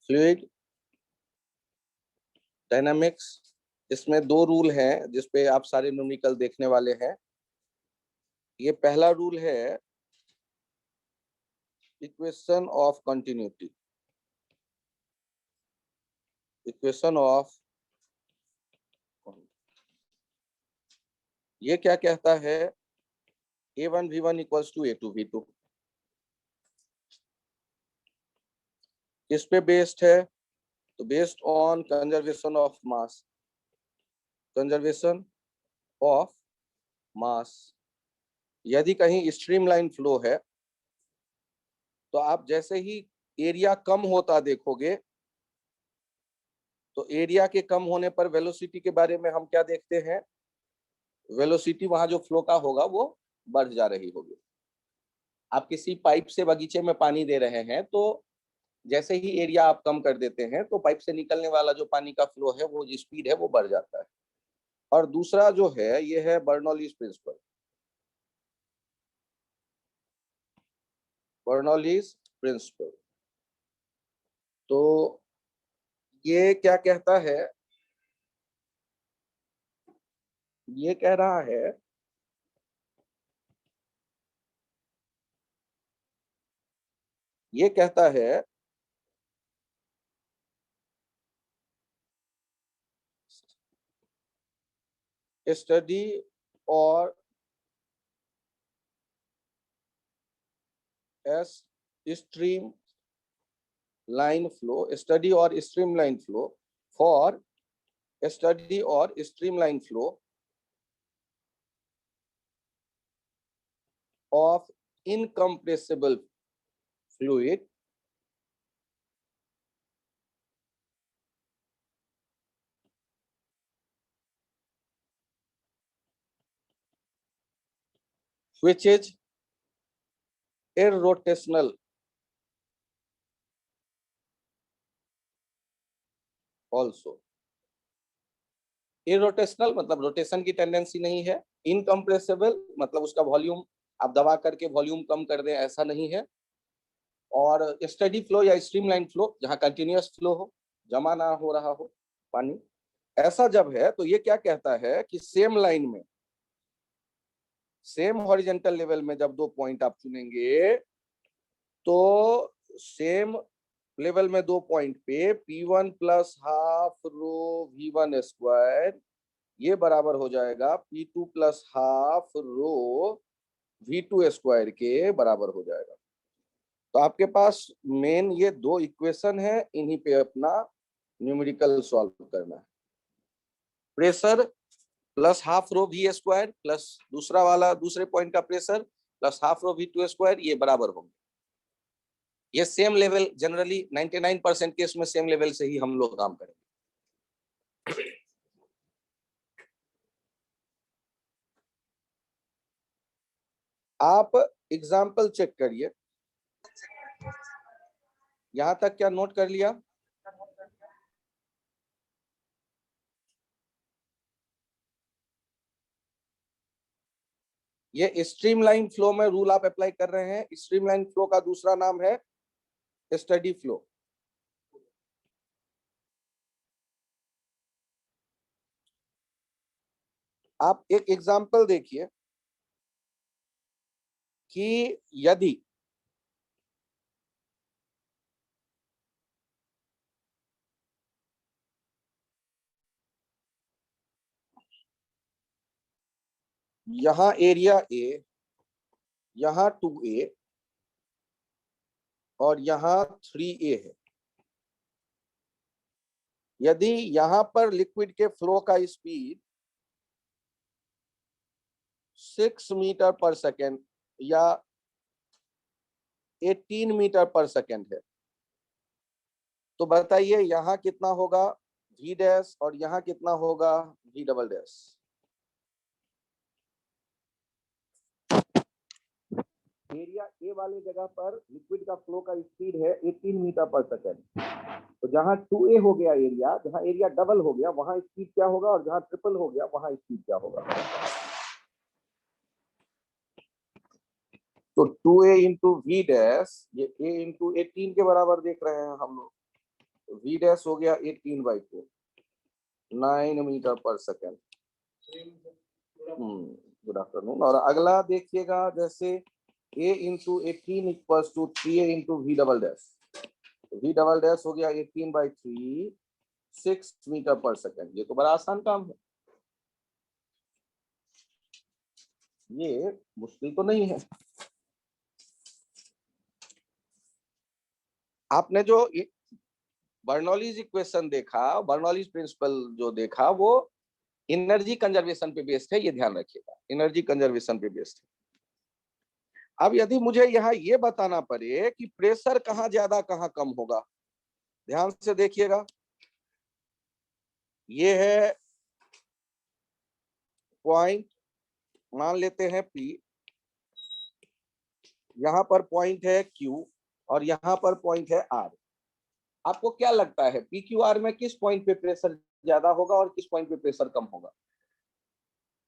Fluid dynamics, इसमें दो rule हैं जिसपे आप सारे न्यूमेरिकल देखने वाले हैं। ये पहला रूल है equation of continuity. Equation of, ये क्या कहता है, A1V1 इक्वल्स टू A2V2। किस पे बेस्ड है? तो based on conservation of mass. Conservation of mass. यदि कहीं स्ट्रीमलाइन फ्लो है तो आप जैसे ही एरिया कम होता देखोगे, तो एरिया के कम होने पर वेलोसिटी के बारे में हम क्या देखते हैं? वेलोसिटी वहां जो फ्लो का होगा वो बढ़ जा रही होगी। आप किसी पाइप से बगीचे में पानी दे रहे हैं, तो जैसे ही एरिया आप कम कर देते हैं तो पाइप से निकलने वाला जो पानी का फ्लो है, वो जो स्पीड है वो बढ़ जाता है। और दूसरा जो है ये है बर्नौलीज प्रिंसिपल। बर्नौलीज प्रिंसिपल तो ये क्या कहता है? ये कह रहा है ये कहता है स्टडी और एस स्ट्रीम लाइन फ्लो, स्टडी और streamline flow for steady और streamline flow of incompressible fluid which is irrotational also। irrotational मतलब रोटेशन की टेंडेंसी नहीं है। इनकम्प्रेसिबल मतलब उसका वॉल्यूम आप दबा करके वॉल्यूम कम कर दें, ऐसा नहीं है। और स्टडी फ्लो या स्ट्रीमलाइन फ्लो, जहां कंटिन्यूअस फ्लो हो, जमा ना हो रहा हो पानी, ऐसा जब है तो ये क्या कहता है कि सेम लाइन में, सेम हॉरिजॉन्टल लेवल में जब दो पॉइंट आप चुनेंगे तो सेम लेवल में दो पॉइंट पे P1 plus half rho V1 square ये बराबर हो जाएगा P2 plus half rho V2 square के बराबर हो जाएगा। तो आपके पास मेन ये दो इक्वेशन है, इन्हीं पे अपना न्यूमेरिकल सॉल्व करना है। Pressure plus half rho V square plus दूसरा वाला दूसरे पॉइंट का pressure plus half rho V2 square, ये बराबर होंगे। ये सेम लेवल, जनरली 99% केस में सेम लेवल से ही हम लोग काम करेंगे। आप एग्जाम्पल चेक करिए, यहां तक क्या नोट कर लिया? ये स्ट्रीमलाइन फ्लो में रूल आप अप्लाई कर रहे हैं। स्ट्रीमलाइन फ्लो का दूसरा नाम है स्टडी फ्लो। आप एक एग्जाम्पल देखिए कि यदि यहां एरिया ए, यहां 2A और यहां 3A है। यदि यहां पर लिक्विड के फ्लो का स्पीड 6 मीटर पर सेकेंड या 18 मीटर पर सेकेंड है, तो बताइए यहां कितना होगा V डैश और यहां कितना होगा V double dash? Area A वाले जगह पर लिक्विड का फ्लो का स्पीड है 18 मीटर पर सेकेंड। तो जहां 2A हो गया एरिया, जहां एरिया डबल हो गया वहां स्पीड क्या होगा, और जहां ट्रिपल हो गया वहां स्पीड क्या होगा? तो 2A इंटू V डैश, ये A इंटू 18 के बराबर देख रहे हैं हम लोग। v डैश हो गया 18/4, 9 metre per second. Good afternoon. और अगला देखिएगा, जैसे a into 18 equals to 3a into v double dash. v double dash हो गया 18/3, 6 मीटर पर सेकेंड। ये तो बड़ा आसान काम है, ये मुश्किल तो नहीं है। आपने जो बर्नौलीज इक्वेशन देखा, बर्नौलीज प्रिंसिपल जो देखा, वो एनर्जी कंजर्वेशन पे बेस्ड है, ये ध्यान रखिएगा, एनर्जी कंजर्वेशन पे बेस्ड है। अब यदि मुझे यहाँ ये बताना पड़े कि प्रेशर कहाँ ज्यादा कहाँ कम होगा, ध्यान से देखिएगा। ये है पॉइंट, मान लेते हैं P, यहाँ पर पॉइंट है Q और यहाँ पर पॉइंट है R। आपको क्या लगता है PQR में किस पॉइंट पे प्रेशर ज्यादा होगा और किस पॉइंट पे प्रेशर कम होगा?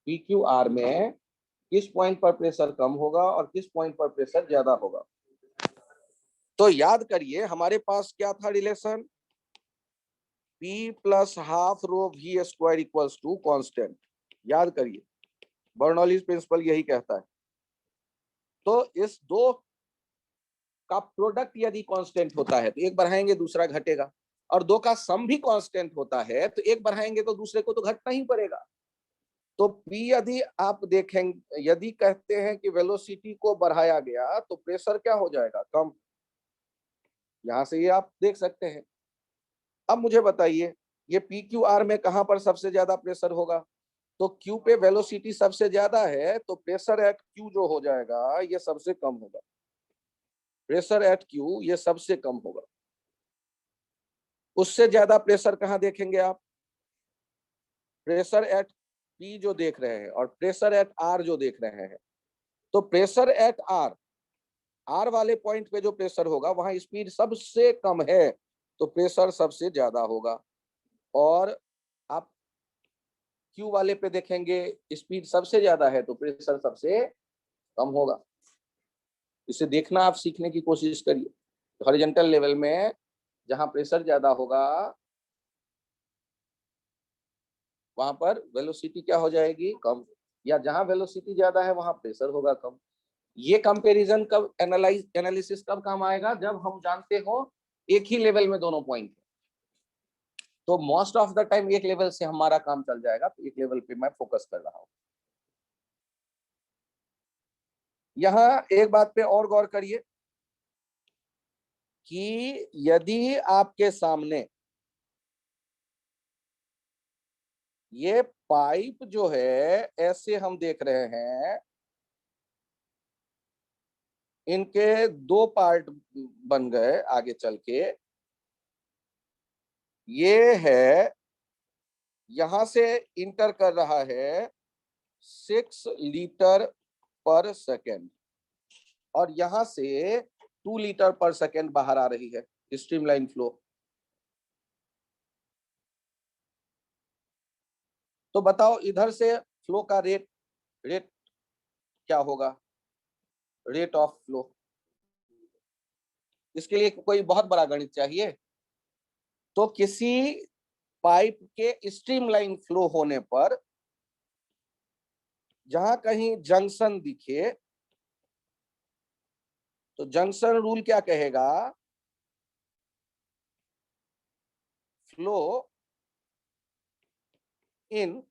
PQR में किस पॉइंट पर प्रेशर कम होगा और किस पॉइंट पर प्रेशर ज्यादा होगा? तो याद करिए, हमारे पास क्या था relation, P plus half rho V square equals to constant. याद करिए, बर्नौलीज प्रिंसिपल यही कहता है। तो इस दो का प्रोडक्ट यदि कांस्टेंट होता है तो एक बढ़ाएंगे दूसरा घटेगा, और दो का सम भी कांस्टेंट होता है तो एक बढ़ाएंगे तो दूसरे को तो घटना ही पड़ेगा। तो P यदि आप देखेंगे, यदि कहते हैं कि वेलोसिटी को बढ़ाया गया तो प्रेशर क्या हो जाएगा, कम। यहां से ये आप देख सकते हैं। अब मुझे बताइए, ये PQR में कहां पर सबसे ज्यादा प्रेशर होगा? तो Q पे वेलोसिटी सबसे ज्यादा है तो प्रेशर एट Q जो हो जाएगा ये सबसे कम होगा। प्रेशर एट Q ये सबसे कम होगा। उससे ज्यादा प्रेशर कहां देखेंगे आप? प्रेशर एट P जो देख रहे हैं और प्रेशर एट R जो देख रहे हैं। तो प्रेशर एट R वाले पॉइंट पे जो प्रेशर होगा वहां स्पीड सबसे कम है तो प्रेशर सबसे ज्यादा होगा। और आप Q वाले पे देखेंगे, स्पीड सबसे ज्यादा है तो प्रेशर सबसे कम होगा। इसे देखना आप सीखने की कोशिश करिए। हॉरिजॉन्टल लेवल में जहां प्रेशर ज्यादा होगा वहां पर वेलोसिटी क्या हो जाएगी, कम, या जहां वेलोसिटी ज्यादा है वहां प्रेशर होगा कम। ये कंपैरिजन कब एनालिसिस कब काम आएगा, जब हम जानते हो एक ही लेवल में दोनों पॉइंट है। तो मोस्ट ऑफ द टाइम एक लेवल से हमारा काम चल जाएगा, तो एक लेवल पे मैं फोकस कर रहा हूं। यहाँ एक बात पे और गौर करिए कि यदि आपके सामने ये पाइप जो है ऐसे हम देख रहे हैं, इनके दो पार्ट बन गए आगे चल के। ये है, यहां से इंटर कर रहा है 6 लीटर पर सेकेंड और यहां से 2 लीटर पर सेकेंड बाहर आ रही है, स्ट्रीमलाइन फ्लो। तो बताओ इधर से फ्लो का रेट रेट क्या होगा, रेट ऑफ फ्लो। इसके लिए कोई बहुत बड़ा गणित चाहिए। तो किसी पाइप के स्ट्रीमलाइन फ्लो होने पर जहां कहीं जंक्शन दिखे तो जंक्शन रूल क्या कहेगा, flow in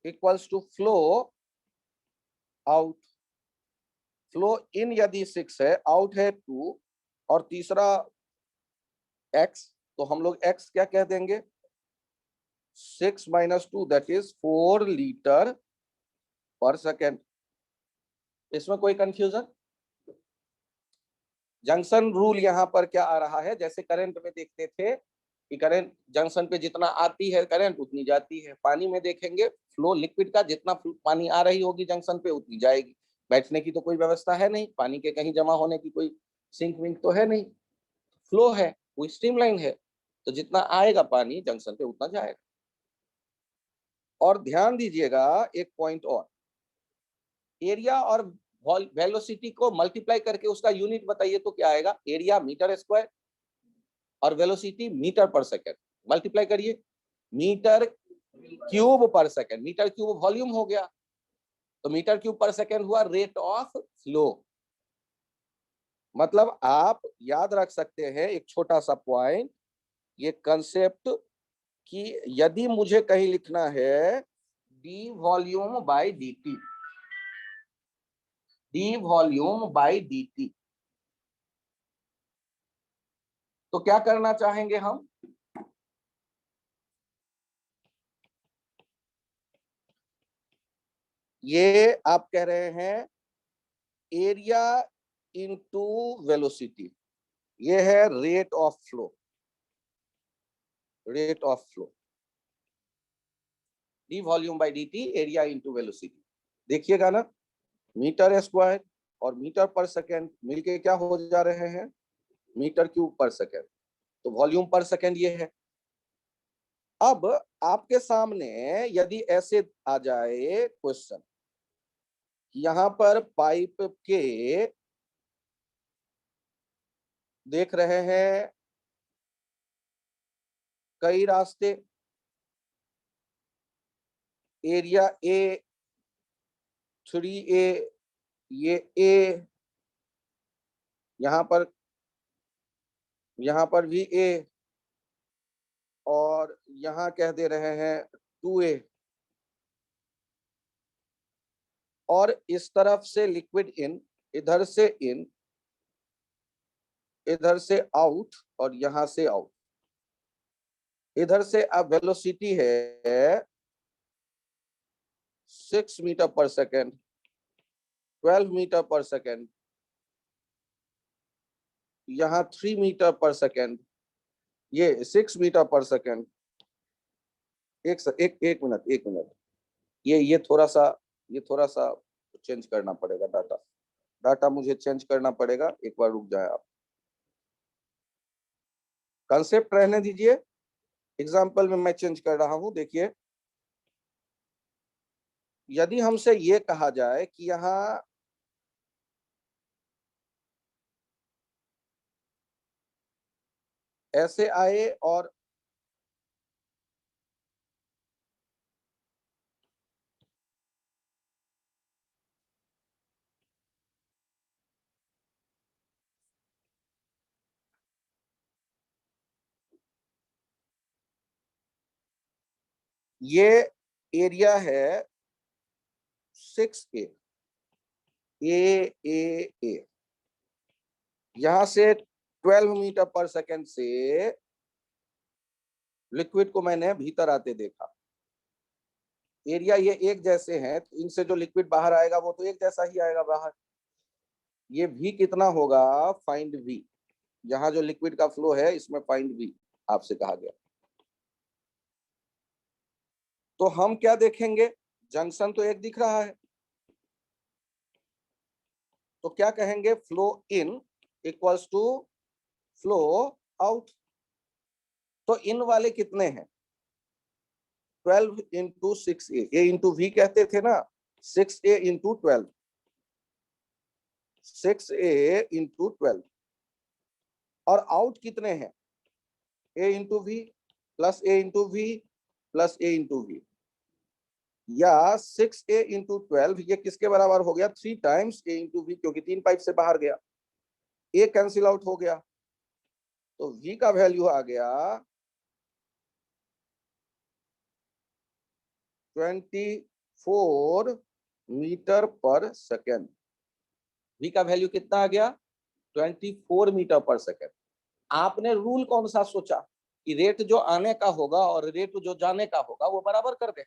equals to flow out. Flow in यदि 6 है, आउट है 2 और तीसरा x, तो हम लोग x क्या कह देंगे, 6 माइनस 2 दैट इज 4 लीटर पर सेकेंड। इसमें कोई कंफ्यूजन? जंक्शन रूल यहाँ पर क्या आ रहा है, जैसे करंट में देखते थे कि करंट जंक्शन पे जितना आती है करंट उतनी जाती है। पानी में देखेंगे फ्लो लिक्विड का, जितना पानी आ रही होगी जंक्शन पे उतनी जाएगी। बैठने की तो कोई व्यवस्था है नहीं, पानी के कहीं जमा होने की कोई सिंक विंक तो है नहीं, फ्लो है, वो स्ट्रीमलाइन है, तो जितना आएगा पानी जंक्शन पे उतना जाएगा। और ध्यान दीजिएगा एक पॉइंट और, एरिया और वेलोसिटी को मल्टीप्लाई करके उसका यूनिट बताइए तो क्या आएगा, एरिया मीटर स्क्वायर। और velocity metre per second, multiply करिए, मीटर क्यूब पर सेकेंड, मीटर क्यूब वॉल्यूम हो गया, तो मीटर क्यूब पर सेकेंड हुआ रेट ऑफ फ्लो। मतलब आप याद रख सकते हैं एक छोटा सा पॉइंट, ये कंसेप्ट, कि यदि मुझे कहीं लिखना है D volume by dt, D volume by dt, तो क्या करना चाहेंगे हम, ये आप कह रहे हैं एरिया इनटू वेलोसिटी, ये है rate of flow, rate of flow, D volume by dt area into velocity. देखिएगा ना, मीटर स्क्वायर और मीटर पर सेकेंड मिलके क्या हो जा रहे हैं, मीटर क्यूब पर सेकेंड, तो वॉल्यूम पर सेकेंड ये है। अब आपके सामने यदि ऐसे आ जाए क्वेश्चन, यहां पर पाइप के देख रहे हैं कई रास्ते, एरिया ए 3A, ये ए, यहां पर भी ए, और यहां कह दे रहे हैं 2A, और इस तरफ से लिक्विड इन, इधर से इन, इधर से आउट, और यहां से आउट। इधर से अब वेलोसिटी है 6 metre per second, 12 metre per second, यहाँ 3 मीटर पर सेकेंड, ये 6 मीटर पर सेकेंड। एक मिनट, एक मिनट, ये थोड़ा सा चेंज करना पड़ेगा, डाटा, डाटा मुझे चेंज करना पड़ेगा, एक बार रुक जाए आप, कंसेप्ट रहने दीजिए, एग्जाम्पल में मैं चेंज कर रहा हूं। देखिए, यदि हमसे ये कहा जाए कि यहाँ ऐसे आए और ये एरिया है 6A, ए, यहां से 12 मीटर पर सेकेंड से लिक्विड को मैंने भीतर आते देखा, एरिया ये एक जैसे हैं, तो इनसे जो लिक्विड बाहर आएगा वो तो एक जैसा ही आएगा बाहर। ये भी कितना होगा, फाइंड वी, यहाँ जो लिक्विड का फ्लो है इसमें फाइंड वी आपसे कहा गया। तो हम क्या देखेंगे, जंक्शन तो एक दिख रहा है, तो क्या कहेंगे, flow in equals to flow out. तो इन वाले कितने हैं, 12 into 6A, A into we कहते थे ना, 6A इंटू 12, 6A इंटू 12, और आउट कितने हैं, A into V plus A into V plus A into V, या 6A इंटू 12, ये किसके बराबर हो गया, 3 टाइम्स ए इंटू वी, क्योंकि 3 पाइप से बाहर गया, ए कैंसिल आउट हो गया, तो वी का वैल्यू आ गया 24 मीटर पर सेकेंड। वी का वैल्यू कितना आ गया, 24 मीटर पर सेकेंड। आपने रूल कौन सा सोचा कि रेट जो आने का होगा और रेट जो जाने का होगा वो बराबर कर दे,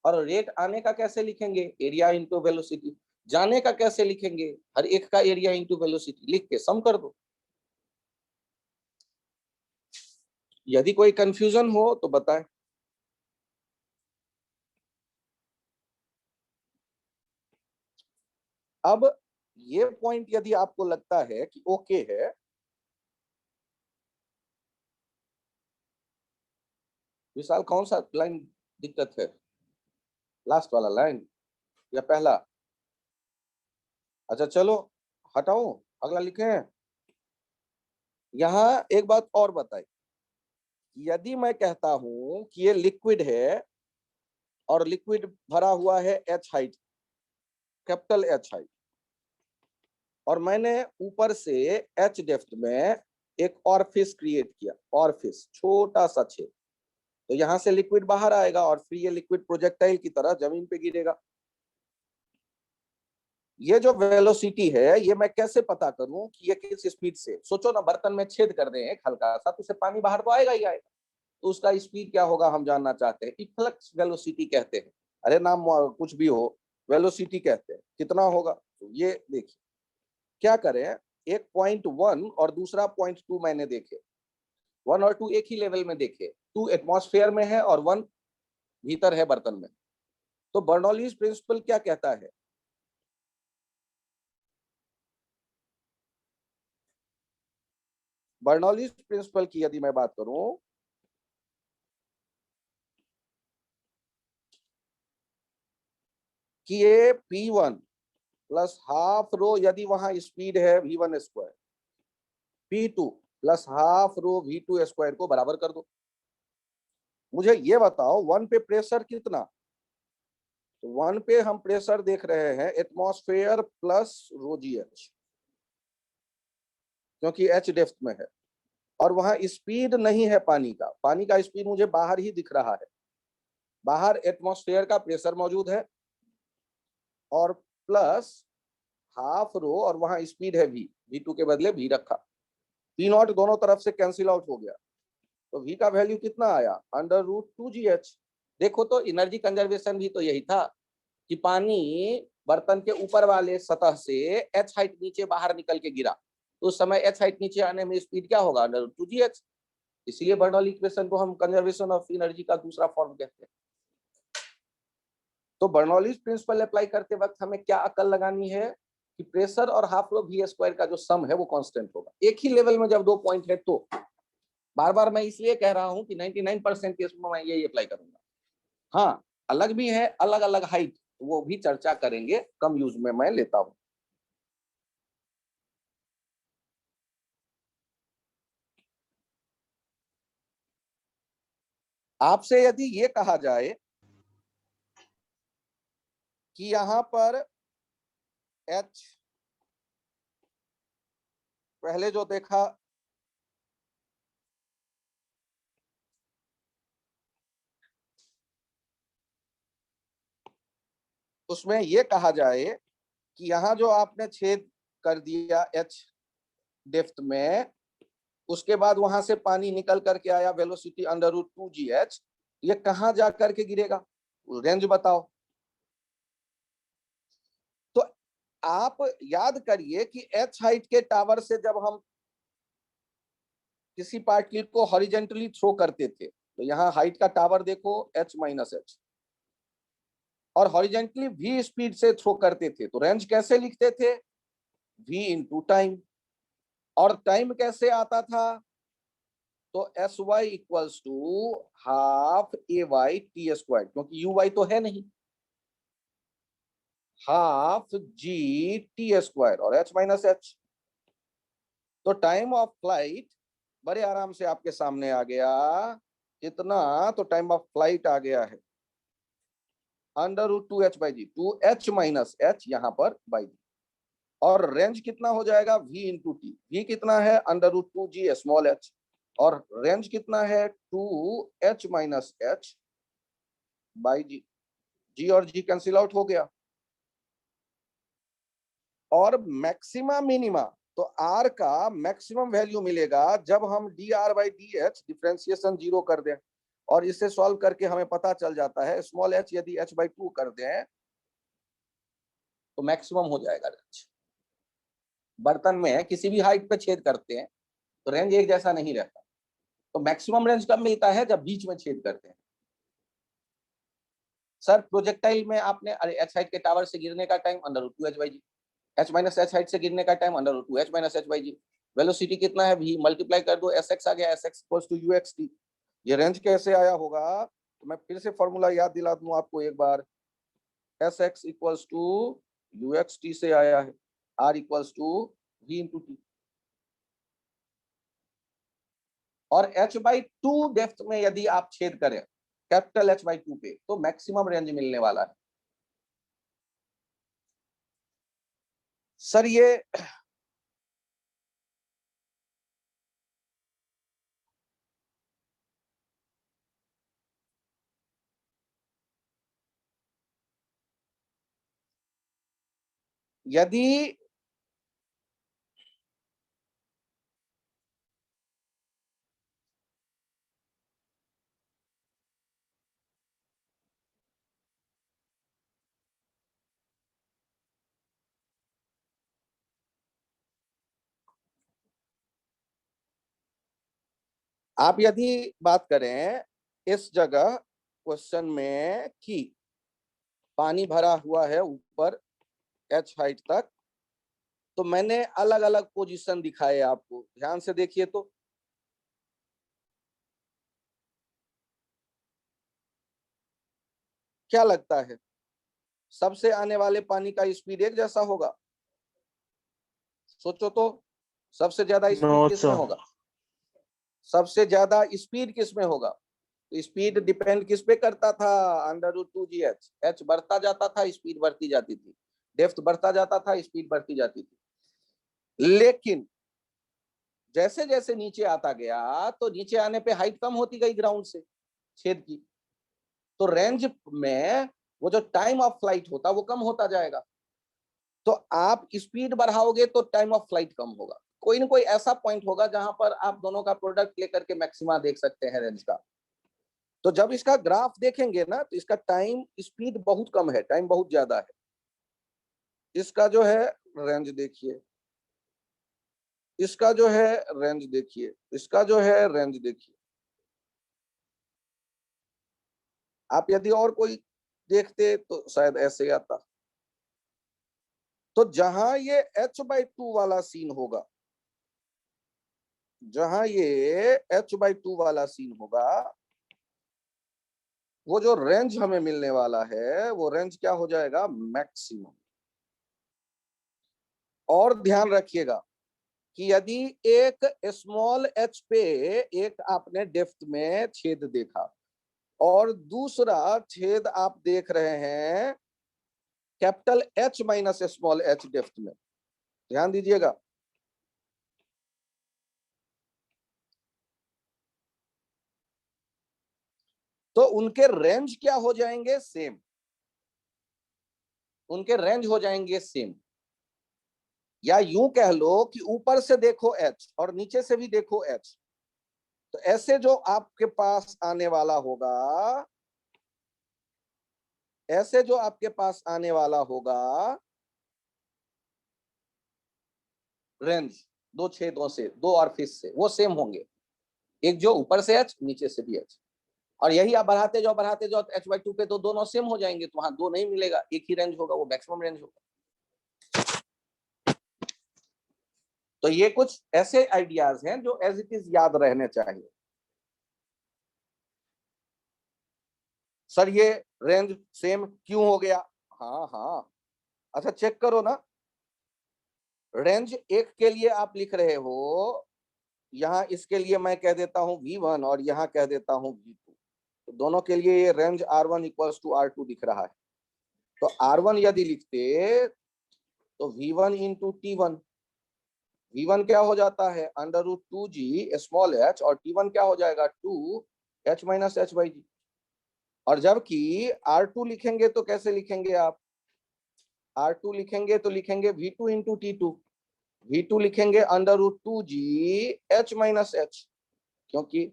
और रेट आने का कैसे लिखेंगे, एरिया इंटू वेलोसिटी, जाने का कैसे लिखेंगे, हर एक का एरिया इंटू वेलोसिटी लिख के सम कर दो। यदि कोई कंफ्यूजन हो तो बताएं। अब ये पॉइंट यदि आपको लगता है कि ओके है, विशाल कौन सा लाइन दिक्कत है, लास्ट वाला लाइन या पहला, अच्छा चलो हटाओ, अगला लिखे हैं, यहाँ एक बात और बताई, यदि मैं कहता हूं कि ये लिक्विड है और लिक्विड भरा हुआ है H height, capital H height, और मैंने ऊपर से एच डेप्थ में एक ऑरिफिस क्रिएट किया, ऑरिफिस छोटा सा छेद, तो यहां से लिक्विड बाहर आएगा और फिर ये लिक्विड प्रोजेक्टाइल की तरह जमीन पे गिरेगा। ये जो वेलोसिटी है ये मैं कैसे पता करूं कि ये किस स्पीड से, सोचो ना बर्तन में छेद कर दें एक हल्का सा, तो उससे पानी बाहर तो आएगा ही आएगा, तो उसका स्पीड क्या होगा हम जानना चाहते हैं। इफ्लक्स वेलोसिटी कहते हैं, अरे नाम कुछ भी हो, वेलोसिटी कहते हैं, कितना होगा। तो ये देखिए क्या करें, एक 0.1 और दूसरा 0.2 मैंने देखे, 1 और 2 एक ही लेवल में देखे, 2 एटमॉस्फेयर में है और 1 भीतर है बर्तन में। तो बर्नौलीज प्रिंसिपल क्या कहता है, बर्नौलीज प्रिंसिपल की यदि मैं बात करूं कि ये P1 प्लस हाफ रो, यदि वहां स्पीड है V1 square, P2 plus half rho V2 square को बराबर कर दो। मुझे ये बताओ 1 पे प्रेशर कितना, तो 1 पे हम प्रेशर देख रहे हैं एटमॉस्फेयर प्लस रो GH, क्योंकि H डेप्थ में है, और वहां स्पीड नहीं है पानी का, पानी का स्पीड मुझे बाहर ही दिख रहा है, बाहर एटमॉस्फेयर का प्रेशर मौजूद है और प्लस हाफ रो, और वहां स्पीड है V2 के बदले V रखा, P नॉट दोनों तरफ से कैंसिल आउट हो गया, तो V का वैल्यू कितना आया, √2GH। देखो तो एनर्जी कंजर्वेशन भी तो यही था कि पानी बर्तन के ऊपर वाले सतह से एच हाइट नीचे बाहर निकल के गिरा, तो उस समय एच हाइट नीचे आने में स्पीड क्या होगा, √2GH। इसलिए बर्नौली इक्वेशन को हम कंजर्वेशन ऑफ एनर्जी का दूसरा फॉर्म कहते हैं। तो बर्नौलीज प्रिंसिपल अप्लाई करते वक्त हमें क्या अकल लगानी है कि प्रेशर और हाफ रो V स्क्वायर का जो सम है वो कांस्टेंट होगा, एक ही लेवल में जब दो पॉइंट है। तो बार बार मैं इसलिए कह रहा हूं कि 99% केस में मैं यही अप्लाई करूंगा। हाँ, अलग भी है, अलग अलग हाइट, वो भी चर्चा करेंगे, कम यूज में मैं लेता हूं। आपसे यदि ये कहा जाए कि यहां पर H पहले जो देखा उसमें ये कहा जाए कि यहाँ जो आपने छेद कर दिया H डेप्थ में, उसके बाद वहां से पानी निकल करके आया वेलोसिटी √2GH, ये कहां जा करके गिरेगा, रेंज बताओ। तो आप याद करिए कि H हाइट के टावर से जब हम किसी पार्टिकल को हॉरिजेंटली थ्रो करते थे, तो यहाँ हाइट का टावर देखो H-H, और हॉरिजेंटली V स्पीड से थ्रो करते थे, तो रेंज कैसे लिखते थे, V इंटू टाइम, और टाइम कैसे आता था, तो SY equals to half AY T square, क्योंकि UY तो है नहीं, हाफ GT स्क्वायर और H-H। तो टाइम ऑफ फ्लाइट बड़े आराम से आपके सामने आ गया, कितना, तो टाइम ऑफ फ्लाइट आ गया है √2H/g, 2H-H यहाँ पर बाई जी, और रेंज कितना हो जाएगा V इंटू टी, V कितना है √2G स्मॉल h, और रेंज कितना है 2H-H बाई जी, G और G कैंसिल आउट हो गया। और मैक्सिमा मिनिमा, तो R का मैक्सिमम वैल्यू मिलेगा जब हम dr/dh डिफरेंशिएशन 0 कर दें, और इसे सॉल्व करके हमें पता चल जाता है स्मॉल h यदि h/2 कर दें तो मैक्सिमम हो जाएगा रेंज। बर्तन में किसी भी हाइट पे छेद करते हैं तो रेंज एक जैसा नहीं रहता, तो मैक्सिमम रेंज कब मिलता है, जब बीच में छेद करते हैं। सर प्रोजेक्टाइल में आपने एच हाइट के टावर से गिरने का टाइम √2H/g, H-H हाइट से गिरने का टाइम √2H-H/g, वेलोसिटी कितना है V, मल्टीप्लाई कर दो, Sx आ गया, Sx इक्वल्स टू uxt। ये रेंज कैसे आया होगा, तो मैं फिर से फॉर्मूला याद दिला दूं आपको एक बार, Sx इक्वल्स टू uxt से आया है, R equals to V into T. और h/2 डेप्थ में यदि आप छेद करें कैपिटल h/2 पे तो मैक्सिमम रेंज मिलने वाला है। सर ये यदि आप यदि बात करें इस जगह क्वेश्चन में कि पानी भरा हुआ है ऊपर h हाइट तक, तो मैंने अलग अलग पोजीशन दिखाए आपको, ध्यान से देखिए तो क्या लगता है सबसे आने वाले पानी का स्पीड एक जैसा होगा? सोचो तो, सबसे ज्यादा स्पीड किसमें होगा? सबसे ज्यादा स्पीड किसमें होगा? स्पीड डिपेंड किस पे करता था? √2gh। h बढ़ता जाता था, स्पीड बढ़ती जाती थी, डेप्थ बढ़ता जाता था, स्पीड बढ़ती जाती थी। लेकिन जैसे जैसे नीचे आता गया तो नीचे आने पे हाइट कम होती गई ग्राउंड से छेद की, तो रेंज में वो जो टाइम ऑफ फ्लाइट होता वो कम होता जाएगा। तो आप स्पीड बढ़ाओगे तो टाइम ऑफ फ्लाइट कम होगा। कोई ना कोई ऐसा पॉइंट होगा जहां पर आप दोनों का प्रोडक्ट लेकर के मैक्सिमा देख सकते हैं रेंज का। तो जब इसका ग्राफ देखेंगे ना तो इसका टाइम स्पीड बहुत कम है, टाइम बहुत ज्यादा है। इसका जो है रेंज देखिए, इसका जो है रेंज देखिए, इसका जो है रेंज देखिए। आप यदि और कोई देखते तो शायद ऐसे आता। तो जहां ये h/2 वाला सीन होगा, जहां ये h/2 वाला सीन होगा, वो जो रेंज हमें मिलने वाला है वो रेंज क्या हो जाएगा? मैक्सिमम। और ध्यान रखिएगा कि यदि एक स्मॉल h पे एक आपने डेप्थ में छेद देखा और दूसरा छेद आप देख रहे हैं capital H minus small h depth में, ध्यान दीजिएगा। तो उनके रेंज क्या हो जाएंगे? सेम। उनके रेंज हो जाएंगे सेम। या यूं कह लो कि ऊपर से देखो h और नीचे से भी देखो h, तो ऐसे जो आपके पास आने वाला होगा, ऐसे जो आपके पास आने वाला होगा रेंज दो छेदों से, दो ऑर्फिस से, वो सेम होंगे। एक जो ऊपर से h, नीचे से भी h। और यही आप बढ़ाते जाओ h/2 पे तो दोनों सेम हो जाएंगे, तो वहां दो नहीं मिलेगा, एक ही रेंज होगा, वो मैक्सिमम रेंज होगा। तो ये कुछ ऐसे आइडियाज हैं जो एज इट इज याद रहने चाहिए। सर ये रेंज सेम क्यों हो गया? हाँ हाँ, अच्छा चेक करो ना। रेंज एक के लिए आप लिख रहे हो, यहाँ इसके लिए मैं कह देता हूँ V1 और यहाँ कह देता हूँ V2, तो दोनों के लिए ये range R1 equals to R2 दिख रहा है। तो R1 यदि लिखते तो V1 इंटू T1, V1 क्या हो जाता है? √2g स्मॉल h, और T1 क्या हो जाएगा? 2h minus h/g। और जबकि R2 लिखेंगे तो कैसे लिखेंगे आप? R2 लिखेंगे तो लिखेंगे V2 इंटू T2, V2 लिखेंगे √2g h माइनस h, क्योंकि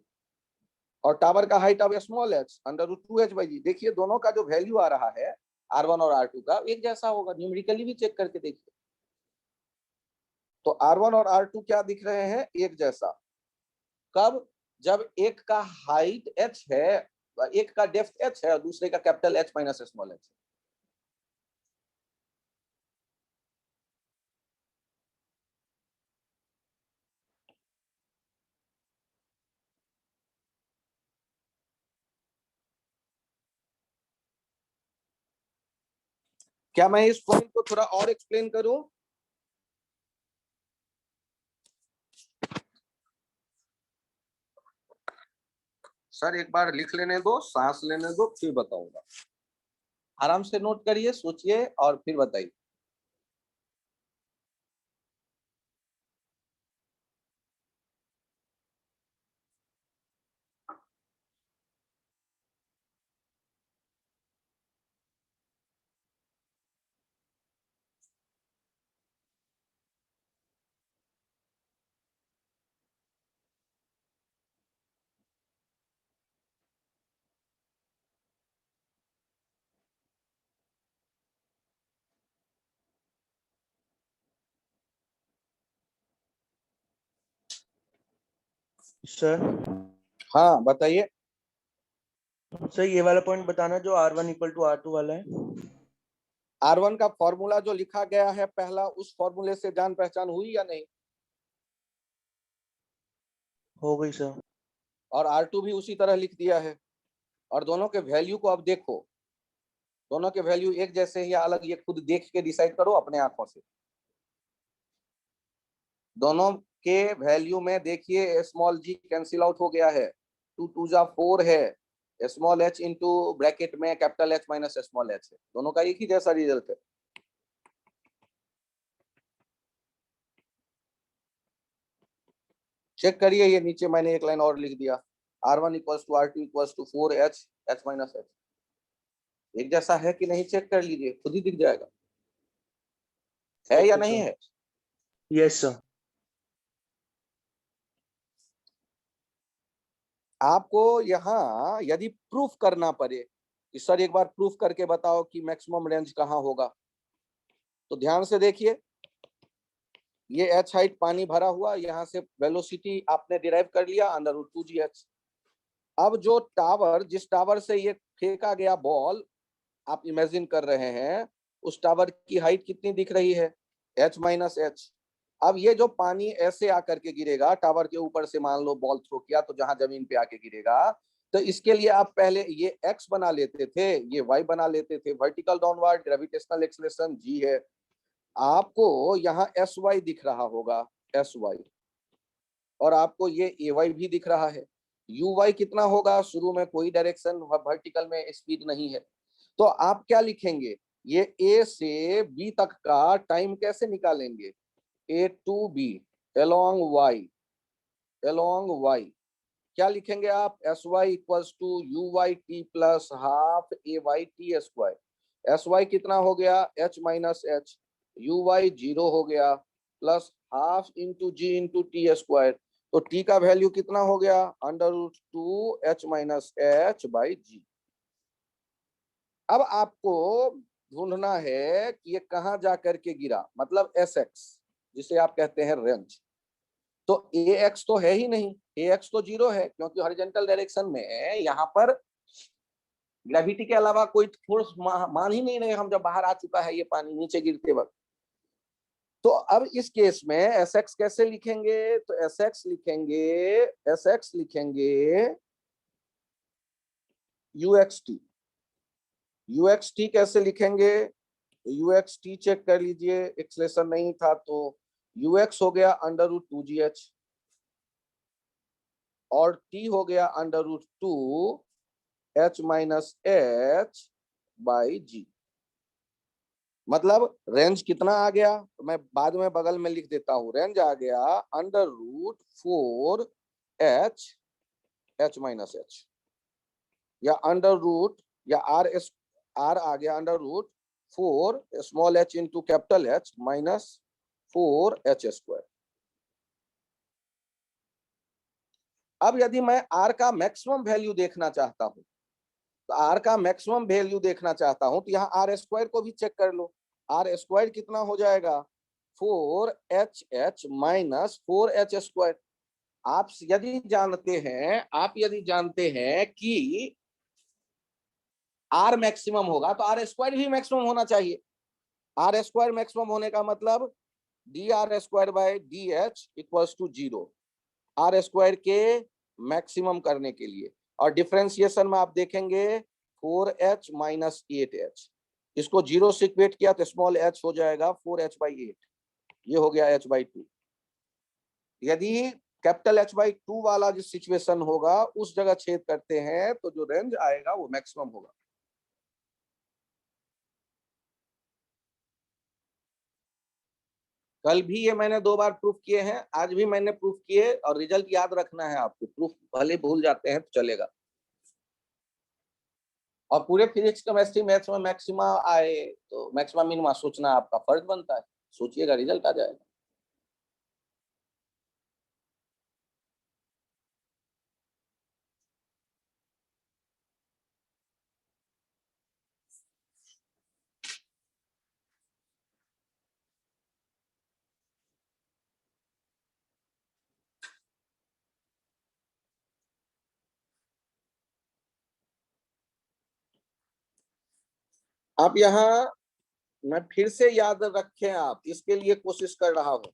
और टावर का हाइट अब स्मॉल h √2h/g। देखिए दोनों का जो वैल्यू आ रहा है R1 और R2 का एक जैसा होगा, न्यूमेरिकली भी चेक करके देखिए। तो R1 और R2 क्या दिख रहे हैं? एक जैसा। कब? जब एक का हाइट h है, एक का डेप्थ h है और दूसरे का capital H minus small h है। क्या मैं इस पॉइंट को थोड़ा और एक्सप्लेन करूं? सर एक बार लिख लेने दो, सांस लेने दो, फिर बताऊंगा। आराम से नोट करिए, सोचिए और फिर बताइए। सर हाँ बताइए। सर ये वाला पॉइंट बताना जो R1 इक्वल टू R2 वाला है। R1 का फॉर्मूला जो लिखा गया है पहला, उस फॉर्मूले से जान पहचान हुई या नहीं? हो गई सर। और R2 भी उसी तरह लिख दिया है। और दोनों के वैल्यू को अब देखो, दोनों के वैल्यू एक जैसे हैं या अलग, ये खुद देख के डिसाइड करो अपने आंखों से। दोनों के वैल्यू में देखिए, स्मॉल जी कैंसिल आउट हो गया है, 2 2 जा 4 है, स्मॉल h इंटू ब्रैकेट में capital H minus small h है, दोनों का एक ही जैसा रिजल्ट है। चेक करिए, ये नीचे मैंने एक लाइन और लिख दिया, R1 equals to R2 equals to 4h h minus h, एक जैसा है कि नहीं चेक कर लीजिए, खुद ही दिख जाएगा, है या ओके नहीं सर। है। Yes sir. आपको यहाँ यदि प्रूफ करना पड़े कि सर एक बार प्रूफ करके बताओ कि मैक्सिमम रेंज कहाँ होगा, तो ध्यान से देखिए, ये h हाइट पानी भरा हुआ, यहाँ से वेलोसिटी आपने डिराइव कर लिया अंडर रूट 2gh। अब जो टावर, जिस टावर से ये फेंका गया बॉल आप इमेजिन कर रहे हैं, उस टावर की हाइट कितनी दिख रही है, h माइनस h। अब ये जो पानी ऐसे आकर के गिरेगा टावर के ऊपर से, मान लो बॉल थ्रो किया तो जहां जमीन पे आके गिरेगा, तो इसके लिए आप पहले ये x बना लेते थे, ये y बना लेते थे, vertical downward gravitational acceleration g है। आपको यहाँ एस वाई दिख रहा होगा, एस वाई, और आपको ये ए वाई भी दिख रहा है। यू वाई कितना होगा, शुरू में कोई डायरेक्शन वर्टिकल में स्पीड नहीं है, तो आप क्या लिखेंगे, ये ए से बी तक का टाइम कैसे निकालेंगे, A to B along Y, along Y क्या लिखेंगे आप, S Y equals to U Y T plus half A Y T square. S Y कितना हो गया, H minus H, U Y 0 हो गया, plus half into G into T square, तो T का वैल्यू कितना हो गया, अंडर रूट 2h-h/g। अब आपको ढूंढना है कि ये कहां जाकर के गिरा, मतलब एस एक्स, जिसे आप कहते हैं रेंज। तो ए एक्स तो है ही नहीं, ए एक्स तो 0 है, क्योंकि हॉरिजॉन्टल डायरेक्शन में यहाँ पर ग्रेविटी के अलावा कोई फोर्स मान ही नहीं रहे हम, जब बाहर आ चुका है ये पानी नीचे गिरते वक्त। तो अब इस केस में एस एक्स कैसे लिखेंगे, तो एस एक्स लिखेंगे, एस एक्स लिखेंगे you x T. You x T कैसे लिखेंगे, यू एक्स टी चेक कर लीजिए, एक्सलेशन नहीं था तो यू एक्स हो गया अंडर रूट 2gh, और टी हो गया अंडर रूट 2h-h/g। मतलब रेंज कितना आ गया, तो मैं बाद में बगल में लिख देता हूं, रेंज आ गया अंडर रूट 4h/h-h, या अंडर रूट, या आर आ गया under root 4 small h into capital H minus 4h²। अब यदि मैं आर का मैक्सिमम वैल्यू देखना चाहता हूं, तो आर का मैक्सिमम वैल्यू देखना चाहता हूं, तो यहाँ आर स्क्वायर को भी चेक कर लो, आर स्क्वायर कितना हो जाएगा, 4h माइनस 4h²। आप यदि जानते हैं, आप यदि जानते हैं कि आर मैक्सिमम होगा, तो आर स्क्वायर भी मैक्सिमम होना चाहिए। आर स्क्वायर मैक्सिमम होने का मतलब D R square by D H equals to 0, R square के मैक्सिमम करने के लिए। और डिफरेंशिएशन में आप देखेंगे 4h माइनस 8h, इसको 0 से इक्वेट किया तो स्मॉल h हो जाएगा 4h/8, ये हो गया h/2। यदि कैपिटल H/2 वाला जो सिचुएशन होगा उस जगह छेद करते हैं तो जो रेंज आएगा वो मैक्सिमम होगा। कल भी ये मैंने 2 बार प्रूफ किए हैं, आज भी मैंने प्रूफ किए, और रिजल्ट याद रखना है आपको। प्रूफ भले भूल जाते हैं तो चलेगा। और पूरे फिजिक्स केमिस्ट्री मैथ्स में मैक्सिमा आए तो मैक्सिमा मिनिमा सोचना आपका फर्ज बनता है। सोचिएगा, रिजल्ट आ जाएगा। आप यहाँ, मैं फिर से याद रखें, आप इसके लिए कोशिश कर रहा हूं।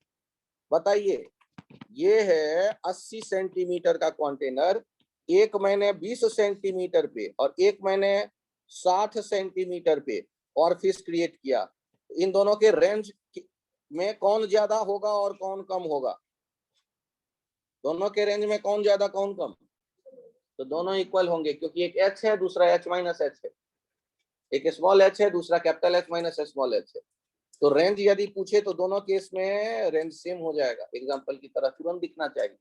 बताइए, ये है 80 सेंटीमीटर का कंटेनर, एक मैंने 20 सेंटीमीटर पे और एक मैंने 60 सेंटीमीटर पे और फिश क्रिएट किया। इन दोनों के रेंज में कौन ज्यादा होगा और कौन कम होगा? दोनों के रेंज में कौन ज्यादा कौन कम? तो दोनों इक्वल होंगे, क्योंकि एक H है, दूसरा H-H है। एक स्मॉल h है, दूसरा capital H minus small h है। तो रेंज यदि पूछे तो दोनों केस में रेंज सेम हो जाएगा। एग्जांपल की तरह तुरंत दिखना चाहिए।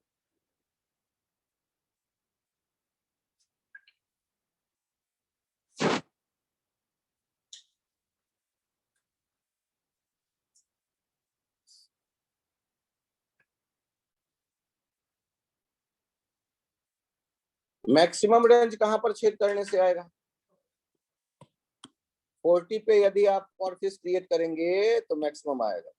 मैक्सिमम रेंज कहां पर छेद करने से आएगा? 40 पे यदि आप ऑर्फिस क्रिएट करेंगे तो मैक्सिमम आएगा।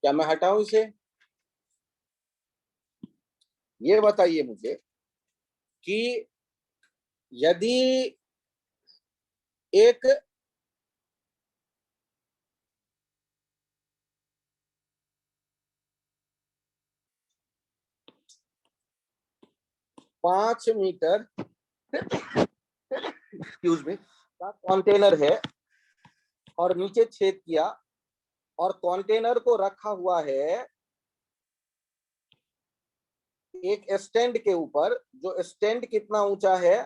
क्या मैं हटाऊं इसे? ये बताइए मुझे कि यदि एक पांच मीटर एक्सक्यूज मी का कंटेनर है और नीचे छेद किया और कंटेनर को रखा हुआ है एक स्टैंड के ऊपर, जो स्टैंड कितना ऊंचा है?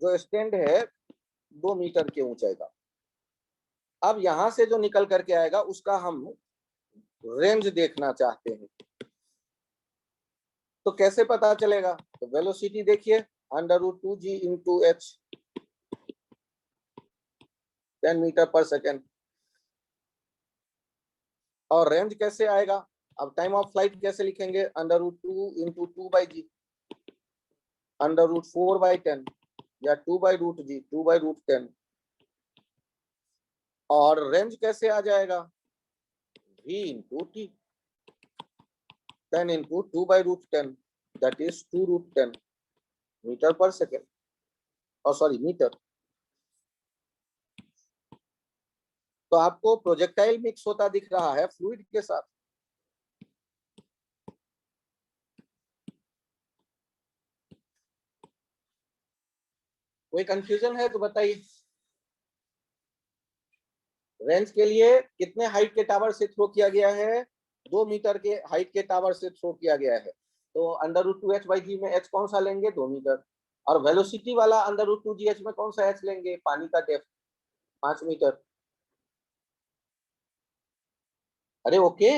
जो स्टैंड है 2 मीटर के ऊंचाई का। अब यहां से जो निकल करके आएगा उसका हम रेंज देखना चाहते हैं, तो कैसे पता चलेगा? तो वेलोसिटी देखिए, √2g into h, 10 metre per second. और रेंज कैसे आएगा? अब टाइम ऑफ फ्लाइट कैसे लिखेंगे? √2 इंटू 2/g, √4/10 या 2/√g, 2/√10। और रेंज कैसे आ जाएगा? v into t, 10 into 2/√10, that is 2√10 metre per second, और सॉरी मीटर। तो आपको प्रोजेक्टाइल मिक्स होता दिख रहा है फ्लूइड के साथ। कोई कंफ्यूजन है तो बताइए। रेंज के लिए कितने हाइट के टावर से थ्रो किया गया है? 2 मीटर के हाइट के टावर से थ्रो किया गया है। तो √2h/g में h कौन सा लेंगे? 2 मीटर। और वेलोसिटी वाला √2gh में कौन सा h लेंगे? पानी का डेप्थ 5 मीटर। अरे ओके,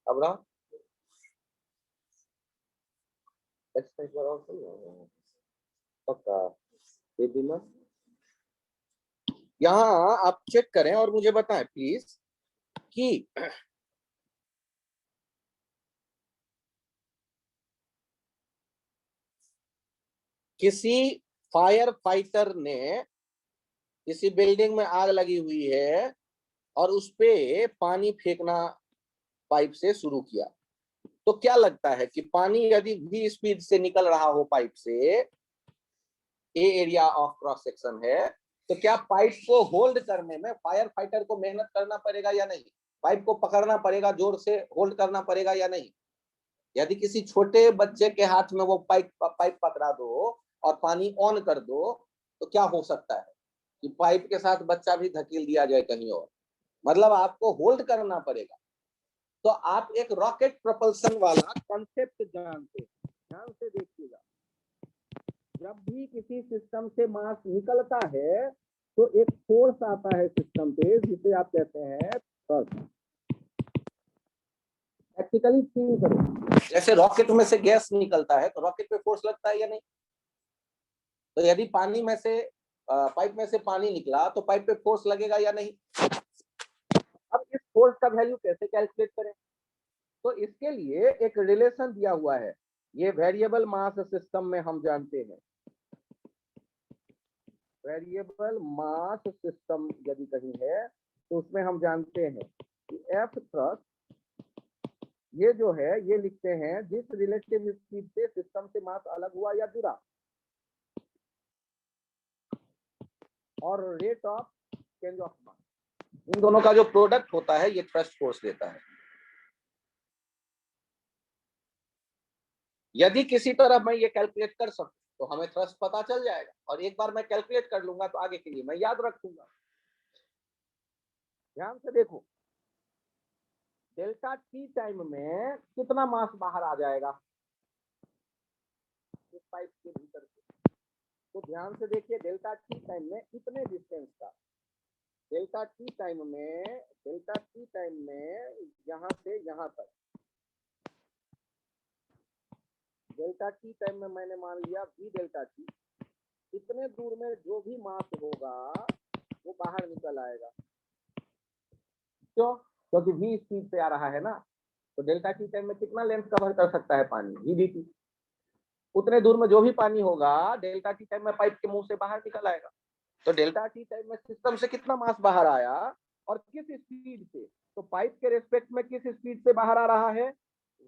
अब रहा पक्का दे दूंगा। यहाँ आप चेक करें और मुझे बताएं प्लीज कि किसी फायर फाइटर ने, किसी बिल्डिंग में आग लगी हुई है और उस पे पानी फेंकना पाइप से शुरू किया, तो क्या लगता है कि पानी यदि भी स्पीड से निकल रहा हो पाइप से ए एरिया ऑफ क्रॉस सेक्शन है, तो क्या पाइप को होल्ड करने में फायर फाइटर को मेहनत करना पड़ेगा या नहीं? पाइप को पकड़ना पड़ेगा, जोर से होल्ड करना पड़ेगा या नहीं? यदि किसी छोटे बच्चे के हाथ में वो पाइप पकड़ा दो और पानी ऑन कर दो, तो क्या हो सकता है कि पाइप के साथ बच्चा भी धकेल दिया जाए कहीं और। मतलब आपको होल्ड करना पड़ेगा। तो आप एक रॉकेट प्रोपल्शन वाला कॉन्सेप्ट जानते हैं, ध्यान से देखिएगा। जब भी किसी सिस्टम से मास निकलता है तो एक फोर्स आता है सिस्टम पे, जिसे आप कहते हैं थ्रस्ट। प्रैक्टिकली फील करो, जैसे रॉकेट में से गैस निकलता है तो रॉकेट पे फोर्स लगता है या नहीं? तो यदि पानी में से पाइप में से पानी निकला तो पाइप पे फोर्स लगेगा या नहीं? अब इस फोर्स का वैल्यू कैसे कैलकुलेट करें? तो इसके लिए एक रिलेशन दिया हुआ है, ये वेरिएबल मास सिस्टम में हम जानते हैं। वेरिएबल मास सिस्टम यदि कहीं है तो उसमें हम जानते हैं कि एफ थ्रस्ट, ये जो है ये लिखते हैं जिस रिलेटिव स्पीड से सिस्टम से मास अलग हुआ या जुड़ा, और rate of change of mass, इन दोनों का जो प्रोडक्ट होता है ये थ्रस्ट फोर्स देता है। यदि किसी तरह मैं ये कैलकुलेट कर सकूं तो हमें थ्रस्ट पता चल जाएगा, और एक बार मैं कैलकुलेट कर लूंगा तो आगे के लिए मैं याद रखूंगा। ध्यान से देखो, डेल्टा टी टाइम में कितना मास बाहर आ जाएगा इस पाइप के भीतर से? तो ध्यान से देखिए, डेल्टा टी टाइम में इतने डिस्टेंस का, डेल्टा टी टाइम में यहाँ से यहाँ तक, डेल्टा टी टाइम में मैंने मान लिया वी डेल्टा टी, इतने दूर में जो भी मास होगा वो बाहर निकल आएगा। क्यों? क्योंकि वी स्पीड से आ रहा है ना। तो डेल्टा टी टाइम में कितना लेंथ कवर कर सकता है पानी? V D T. उतने दूर में जो भी पानी होगा डेल्टा टी टाइम में पाइप के मुंह से बाहर निकल आएगा। तो डेल्टा टी टाइम में सिस्टम से कितना मास बाहर आया और किस स्पीड से? तो पाइप के रेस्पेक्ट में किस स्पीड से बाहर आ रहा है?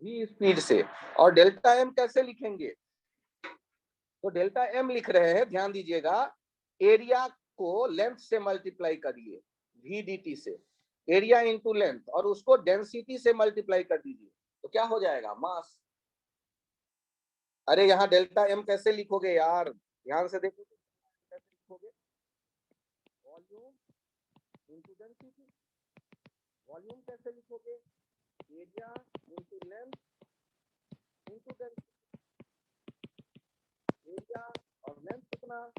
वी स्पीड से। और डेल्टा एम कैसे लिखेंगे? तो डेल्टा एम लिख रहे हैं, ध्यान दीजिएगा, एरिया को लेंथ से मल्टीप्लाई करिए वी डी टी से, एरिया इंटू लेंथ, और उसको डेंसिटी से मल्टीप्लाई कर दीजिए, तो क्या हो जाएगा? मास। अरे यहाँ डेल्टा एम कैसे लिखोगे यार? ध्यान से देखो, कैसे लिखोगे? Volume into density. वॉल्यूम कैसे लिखोगे? Area into length into density. Area और लेंथ कितना?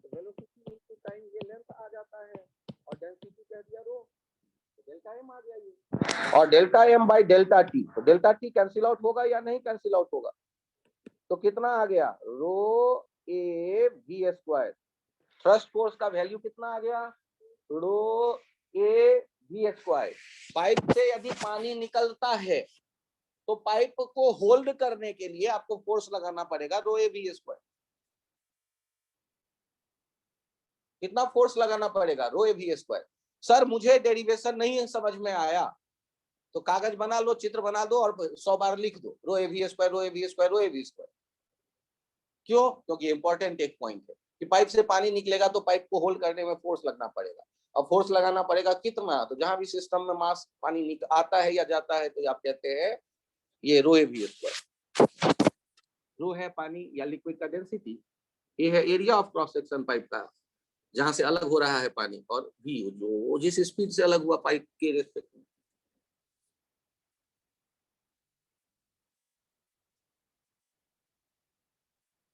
तो वेलोसिटी इंटू टाइम, ये लेंथ आ जाता है, और डेंसिटी कह दिया रो, तो डेल्टा एम आ गया ये। और delta M by delta T, तो डेल्टा टी कैंसिल आउट होगा या नहीं कैंसिल आउट होगा? तो कितना आ गया? Rho A V square. Thrust force का वैल्यू कितना आ गया? Rho A V square. Pipe से यदि पानी निकलता है तो पाइप को होल्ड करने के लिए आपको फोर्स लगाना पड़ेगा रो ए वी स्क्वायर। कितना फोर्स लगाना पड़ेगा? रो ए वी स्क्वायर। सर मुझे डेरिवेशन नहीं समझ में आया, तो कागज बना लो, चित्र बना दो और 100 बार लिख दो, rho A V square, rho A V square, rho A V square. क्यों? क्योंकि इंपॉर्टेंट एक पॉइंट है कि पाइप से पानी निकलेगा तो पाइप को होल्ड करने में फोर्स लगना पड़ेगा, और फोर्स लगाना पड़ेगा कितना? तो जहां भी सिस्टम में मास पानी आता है या जाता है तो आप कहते हैं ये रो ए वी स्क्वायर। रो है पानी या लिक्विड का डेंसिटी, ये है area of cross section pipe का, जहां से अलग हो रहा है पानी, और वी जो जिस स्पीड से अलग हुआ पाइप के रेस्पेक्ट में।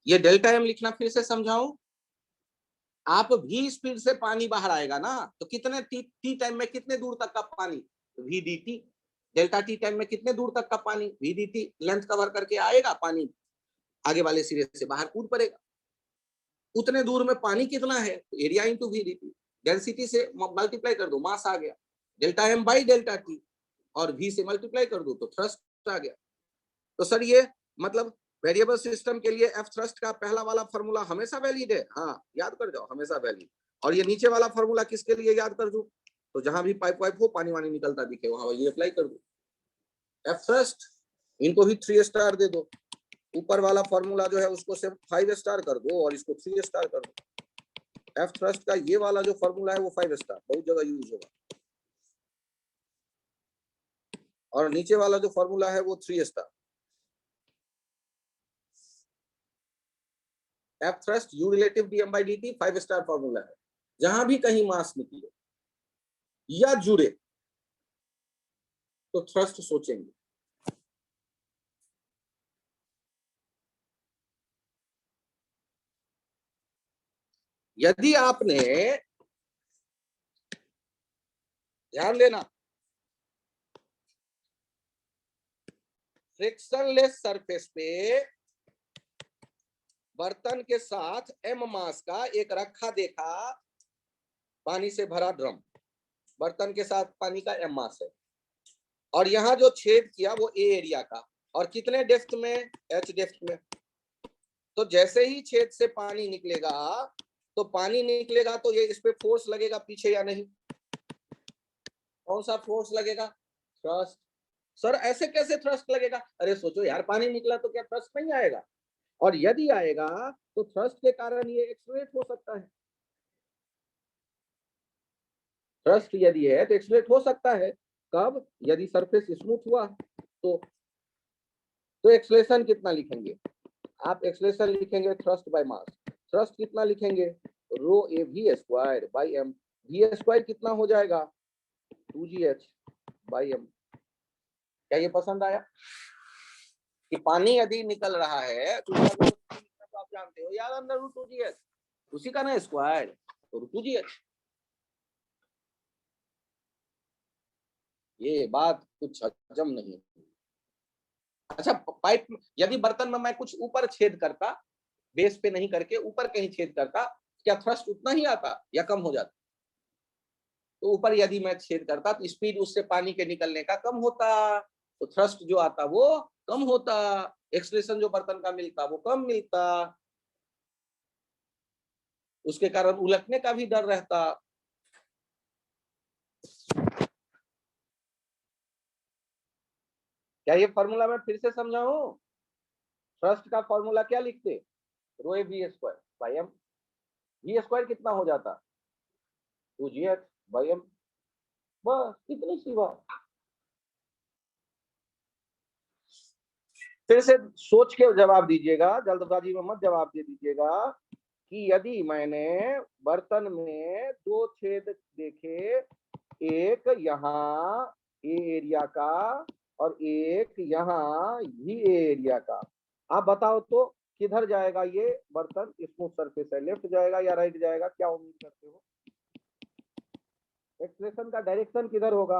ये डेल्टा एम लिखना फिर से समझाऊं, आप भी स्पीड से पानी बाहर आएगा ना, तो कितने टी टाइम में कितने दूर तक का पानी? V D T. Delta T time में कितने दूर तक का पानी? V D T. Length cover करके आएगा पानी, आगे वाले सिरे से बाहर कूद पड़ेगा। उतने दूर में पानी कितना है? Area into V D T, density से मल्टीप्लाई कर दो, मास आ गया, delta M by delta T, और वी से मल्टीप्लाई कर दो तो थ्रस्ट आ गया। तो सर ये मतलब वेरिएबल सिस्टम के लिए एफ थ्रस्ट का पहला वाला फॉर्मूला हमेशा वैलिड है? हाँ, याद कर जाओ, हमेशा वैलिड। और ये नीचे वाला फॉर्मूला किसके लिए याद कर दूं? तो जहां भी पाइप वाइप हो, पानी वानी निकलता दिखे, वहां ये अप्लाई कर दो। एफ थ्रस्ट, इनको भी 3 स्टार दे दो। ऊपर वाला फॉर्मूला जो है उसको सिर्फ 5 स्टार कर दो और इसको 3 स्टार कर दो। एफ थ्रस्ट का ये वाला जो फॉर्मूला है वो 5 स्टार बहुत जगह यूज होगा, और नीचे वाला जो फॉर्मूला है वो 3 star. F thrust you relative DM by D T 5 star formula है। जहां भी कहीं मास निकले या जुड़े तो थ्रस्ट सोचेंगे। यदि आपने ध्यान देना, फ्रिक्शनलेस सरफेस पे बर्तन के साथ एम मास का एक रखा देखा पानी से भरा ड्रम, बर्तन के साथ पानी का एम मास है, और यहाँ जो छेद किया वो ए एरिया का, और कितने डेप्थ में, एच डेप्थ में। तो जैसे ही छेद से पानी निकलेगा तो पानी निकलेगा तो ये इस पे फोर्स लगेगा पीछे या नहीं? कौन सा फोर्स लगेगा? थ्रस्ट। सर ऐसे कैसे थ्रस्ट लगेगा? अरे सोचो यार, पानी निकला तो क्या थ्रस्ट नहीं आएगा? और यदि आएगा तो थ्रस्ट के कारण ये एक्सलेट हो सकता है। थ्रस्ट यदि है तो एक्सलेट हो सकता है। कब? यदि सरफेस स्मूथ हुआ तो एक्सलेशन कितना लिखेंगे आप? एक्सलेशन लिखेंगे थ्रस्ट बाय मास। थ्रस्ट कितना लिखेंगे? Rho A V square by M. V square कितना हो जाएगा? 2gh by M. क्या ये पसंद आया कि पानी यदि निकल रहा है तो आप जानते हो यार, अंदर रूट 2gh उसी का ना स्क्वायर, तो रूट 2gh। ये बात कुछ हजम नहीं। अच्छा, पाइप यदि बर्तन में मैं कुछ ऊपर छेद करता, बेस पे नहीं करके ऊपर कहीं छेद करता, क्या थ्रस्ट उतना ही आता या कम हो जाता? तो ऊपर यदि मैं छेद करता तो स्पीड उससे पानी के निकलने का कम होता, तो थ्रस्ट जो आता वो कम होता, एक्सलेशन जो बर्तन का मिलता वो कम मिलता, उसके कारण उलटने का भी डर रहता। क्या ये फॉर्मूला मैं फिर से समझाऊं? थ्रस्ट का फॉर्मूला क्या लिखते? Rho A V square by M. V square कितना हो जाता? 2gh by M. बस इतनी सी बात। फिर से सोच के जवाब दीजिएगा, जल्दबाजी में मत जवाब दे दीजिएगा कि यदि मैंने बर्तन में 2 छेद देखे, एक यहाँ ए एरिया का और एक यहाँ भी ए एरिया का, आप बताओ तो किधर जाएगा ये बर्तन? स्मूथ सरफेस है, लेफ्ट जाएगा या राइट जाएगा? क्या उम्मीद करते हो? एक्सप्रेशन का डायरेक्शन किधर होगा?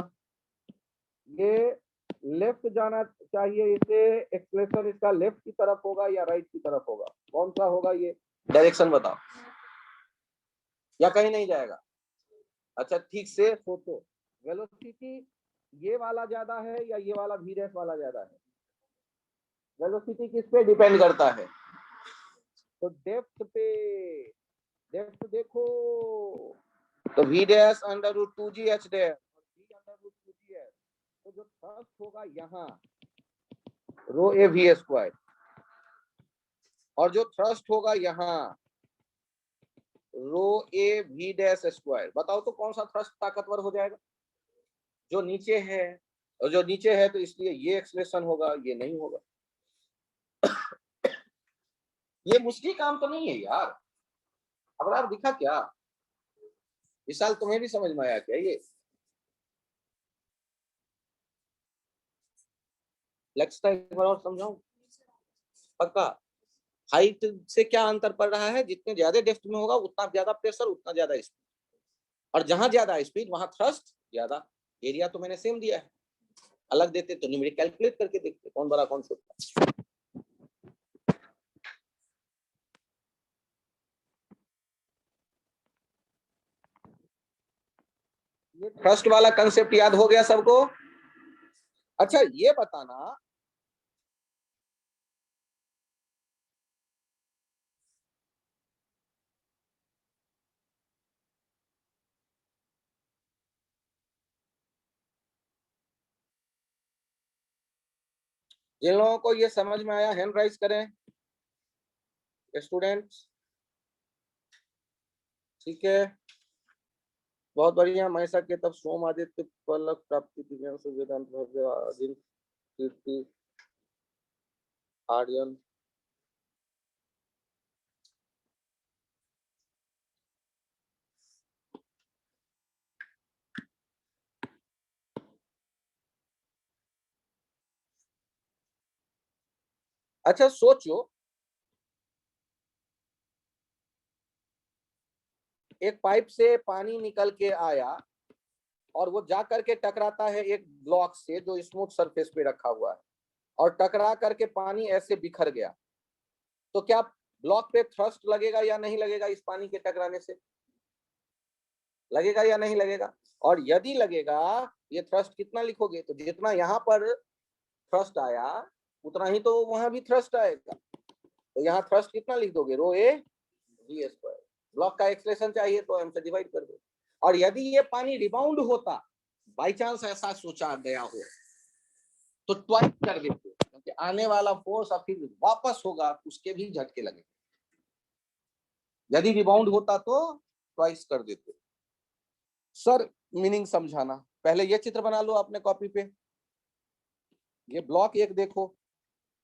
ये लेफ्ट जाना चाहिए, इसे एक्सप्रेशन इसका लेफ्ट की तरफ होगा या राइट की तरफ होगा? कौन सा होगा ये डायरेक्शन बताओ, या कहीं नहीं जाएगा? अच्छा ठीक से सोचो, वेलोसिटी ये वाला ज्यादा है या ये वाला वी डैश वाला ज्यादा है? वेलोसिटी किस पे डिपेंड करता है? तो डेप्थ पे। डेप्थ देखो तो V dash under root 2gh dash और v अंडर रूट 2gh। तो जो थ्रस्ट होगा यहाँ रो ए वी स्क्वायर, और जो थ्रस्ट होगा यहाँ रो ए वी डैश स्क्वायर। बताओ तो कौन सा थ्रस्ट ताकतवर हो जाएगा? जो नीचे है, और जो नीचे है तो इसलिए ये एक्सप्रेशन होगा, ये नहीं होगा। ये मुश्किल काम तो नहीं है यार। अब आप दिखा क्या विशाल, तुम्हें भी समझ में आया क्या ये? लगता है एक बार और समझाऊं? पक्का? हाइट से क्या अंतर पड़ रहा है? जितने ज्यादा डेप्थ में होगा उतना ज्यादा प्रेशर, उतना ज्यादा स्पीड, और जहां ज्यादा स्पीड वहां थ्रस्ट ज्यादा। एरिया तो मैंने सेम दिया है, अलग देते तो न्यूमेरिक कैलकुलेट करके देखते कौन बड़ा कौन छोटा। ये थ्रस्ट वाला कंसेप्ट याद हो गया सबको? अच्छा ये बताना, जिन लोगों को ये समझ में आया हैंड राइज करें स्टूडेंट्स। ठीक है, बहुत बढ़िया। महिषा के तब सोम आदित्य पलक प्राप्ति दिव्यांग से वेदांत भव्य आदिम कीर्ति आर्यन। अच्छा सोचो, एक पाइप से पानी निकल के आया और वो जा करके टकराता है एक ब्लॉक से जो स्मूथ सरफेस पे रखा हुआ है, और टकरा करके पानी ऐसे बिखर गया, तो क्या ब्लॉक पे थ्रस्ट लगेगा या नहीं लगेगा? इस पानी के टकराने से लगेगा या नहीं लगेगा? और यदि लगेगा, ये थ्रस्ट कितना लिखोगे? तो जितना यहाँ पर थ्रस्ट आया उतना ही तो वहां भी थ्रस्ट आएगा। तो यहाँ थ्रस्ट कितना लिख दोगे? रो ए वी स्क्वायर। ब्लॉक का एक्सलेशन चाहिए तो एम से डिवाइड कर दो। और यदि ये पानी रिबाउंड होता, बाई चांस ऐसा सोचा गया हो, तो ट्वाइस कर देते, क्योंकि आने वाला फोर्स और फिर वापस होगा, उसके भी झटके लगे। यदि रिबाउंड होता तो ट्वाइस कर देते। सर मीनिंग समझाना, पहले ये चित्र बना लो अपने कॉपी पे। ये ब्लॉक एक देखो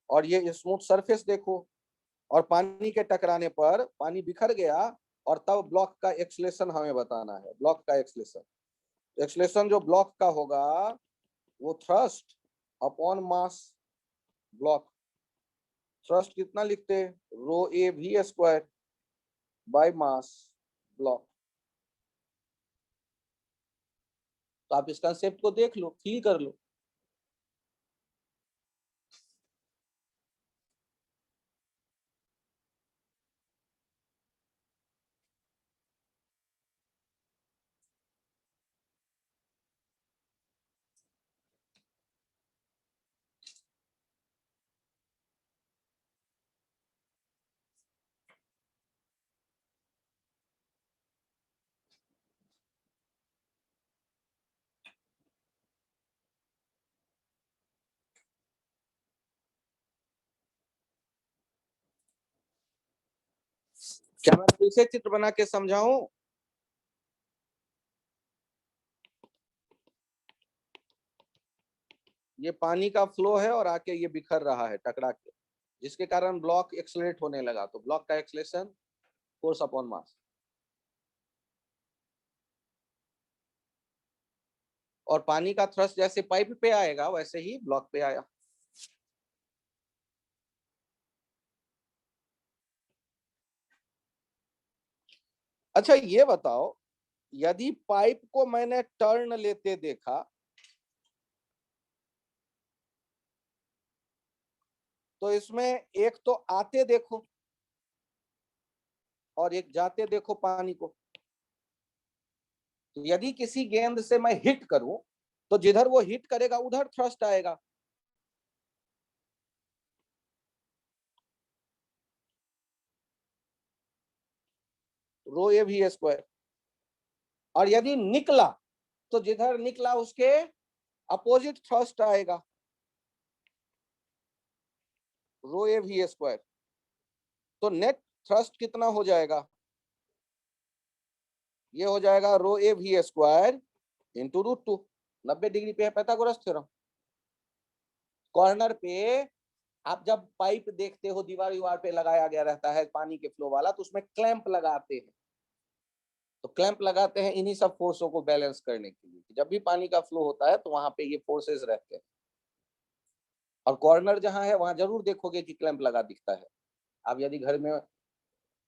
और ये स्मूथ सरफेस देखो, और पानी के टकराने पर पानी बिखर गया, और तब ब्लॉक का एक्सलेशन हमें बताना है। ब्लॉक का एक्सलेशन जो ब्लॉक का होगा वो thrust upon mass block. Thrust कितना लिखते हैं? Rho A V square by mass block. तो आप इस कंसेप्ट को देख लो, फील कर लो। क्या मैं फिर से चित्र बना के समझाऊं? ये पानी का फ्लो है और आके ये बिखर रहा है टकरा के, जिसके कारण ब्लॉक एक्सलेट होने लगा। तो ब्लॉक का एक्सलेशन फोर्स अपॉन मास, और पानी का थ्रस्ट जैसे पाइप पे आएगा वैसे ही ब्लॉक पे आया। अच्छा ये बताओ, यदि पाइप को मैंने टर्न लेते देखा, तो इसमें एक तो आते देखो और एक जाते देखो पानी को। तो यदि किसी गेंद से मैं हिट करूं, तो जिधर वो हिट करेगा उधर थ्रस्ट आएगा। Rho A V square. और यदि निकला, तो जिधर निकला उसके अपोजिट थ्रस्ट आएगा, रो ए वी स्क्वायर। तो नेट थ्रस्ट कितना हो जाएगा? ये हो जाएगा rho A V square into root two. 90 degree पे है पाइथागोरस थ्योरम। कॉर्नर पे आप जब पाइप देखते हो दीवार पे लगाया गया रहता है पानी के फ्लो वाला, तो उसमें क्लैंप लगाते हैं। तो क्लैंप लगाते हैं इन्हीं सब फोर्सों को बैलेंस करने के लिए। जब भी पानी का फ्लो होता है तो वहां पे ये फोर्सेस रहते हैं, और कॉर्नर जहां है वहां जरूर देखोगे कि क्लैंप लगा दिखता है। आप यदि घर में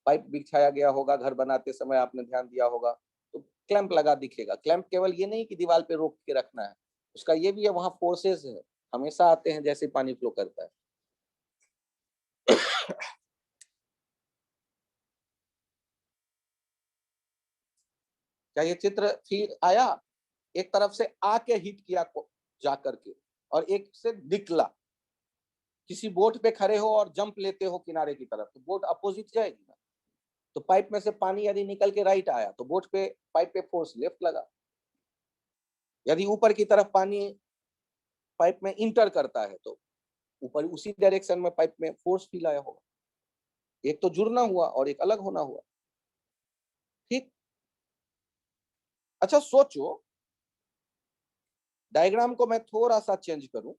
पाइप बिछाया गया होगा, घर बनाते समय आपने ध्यान दिया होगा, तो क्लैंप लगा दिखेगा। क्लैंप केवल ये नहीं कि दीवार पे रोक के रखना है, उसका ये भी है वहां फोर्सेस है, हमेशा आते हैं जैसे पानी फ्लो करता है। क्या ये चित्र फिर आया? एक तरफ से आके हिट किया को जा करके, और एक से निकला। किसी बोट पे खड़े हो और जंप लेते हो किनारे की तरफ, तो बोट अपोजिट जाएगी ना। तो पाइप में से पानी यदि निकल के राइट आया तो बोट पे पाइप पे फोर्स लेफ्ट लगा। यदि ऊपर की तरफ पानी पाइप में इंटर करता है तो ऊपर उसी डायरेक्शन में पाइप में फोर्स फील आया होगा, एक तो जुड़ना हुआ और एक अलग होना हुआ। ठीक, अच्छा सोचो, डायग्राम को मैं थोड़ा सा चेंज करूं,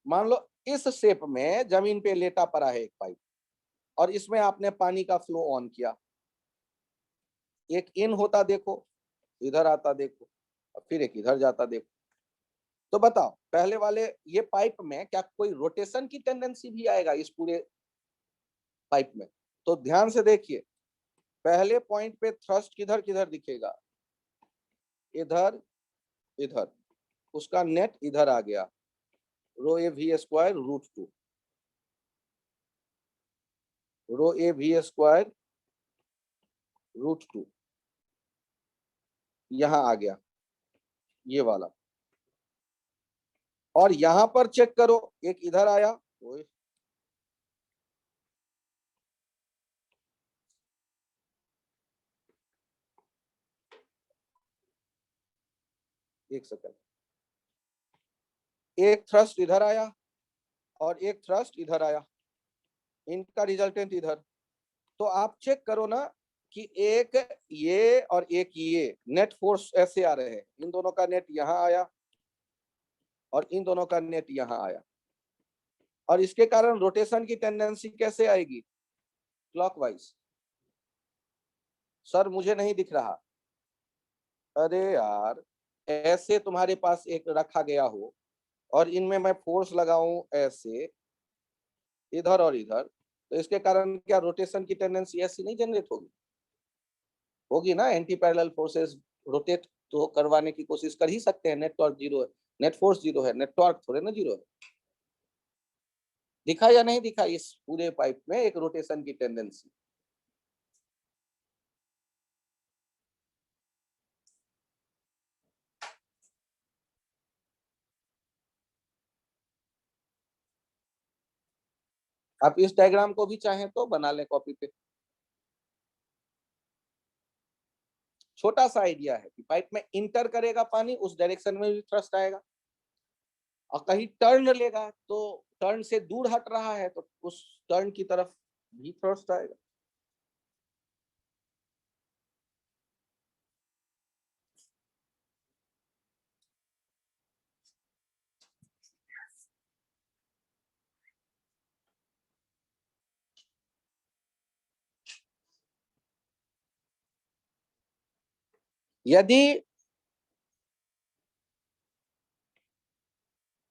मान लो इस शेप में जमीन पे लेटा पड़ा है एक पाइप, और इसमें आपने पानी का फ्लो ऑन किया, एक इन होता देखो, इधर आता देखो, और फिर एक इधर जाता देखो। तो बताओ पहले वाले ये पाइप में क्या कोई रोटेशन की टेंडेंसी भी आएगा इस पूरे पाइप में? तो ध्यान से देखिए, पहले पॉइंट पे थ्रस्ट किधर किधर दिखेगा, इधर इधर, उसका नेट इधर आ गया, rho A V square root 2, rho A V square root 2 यहां आ गया ये वाला। और यहां पर चेक करो, एक इधर आया, एक सेकंड, एक थ्रस्ट इधर आया और एक थ्रस्ट इधर आया, इनका रिजल्टेंट इधर। तो आप चेक करो ना कि एक ये और एक ये नेट फोर्स ऐसे आ रहे हैं, इन दोनों का नेट यहां आया और इन दोनों का नेट यहां आया, और इसके कारण रोटेशन की टेंडेंसी कैसे आएगी? क्लॉकवाइज। सर मुझे नहीं दिख रहा। अरे यार, ऐसे तुम्हारे पास एक रखा गया हो और इनमें मैं फोर्स लगाऊं ऐसे इधर और इधर, तो इसके कारण क्या रोटेशन की टेंडेंसी ऐसी नहीं जनरेट होगी? होगी ना, एंटी पैरेलल फोर्सेस रोटेट तो करवाने की कोशिश कर ही सकते हैं। नेट टॉर्क जीरो है, नेट फोर्स जीरो है, नेट टॉर्क थोड़े ना जीरो है। दिखा या नहीं दिखा इस पूरे पाइप में एक रोटेशन की टेंडेंसी? आप इस डायग्राम को भी चाहें तो बना लें कॉपी पे। छोटा सा आइडिया है कि पाइप में इंटर करेगा पानी, उस डायरेक्शन में भी थ्रस्ट आएगा, और कहीं टर्न लेगा तो टर्न से दूर हट रहा है तो उस टर्न की तरफ भी थ्रस्ट आएगा। यदि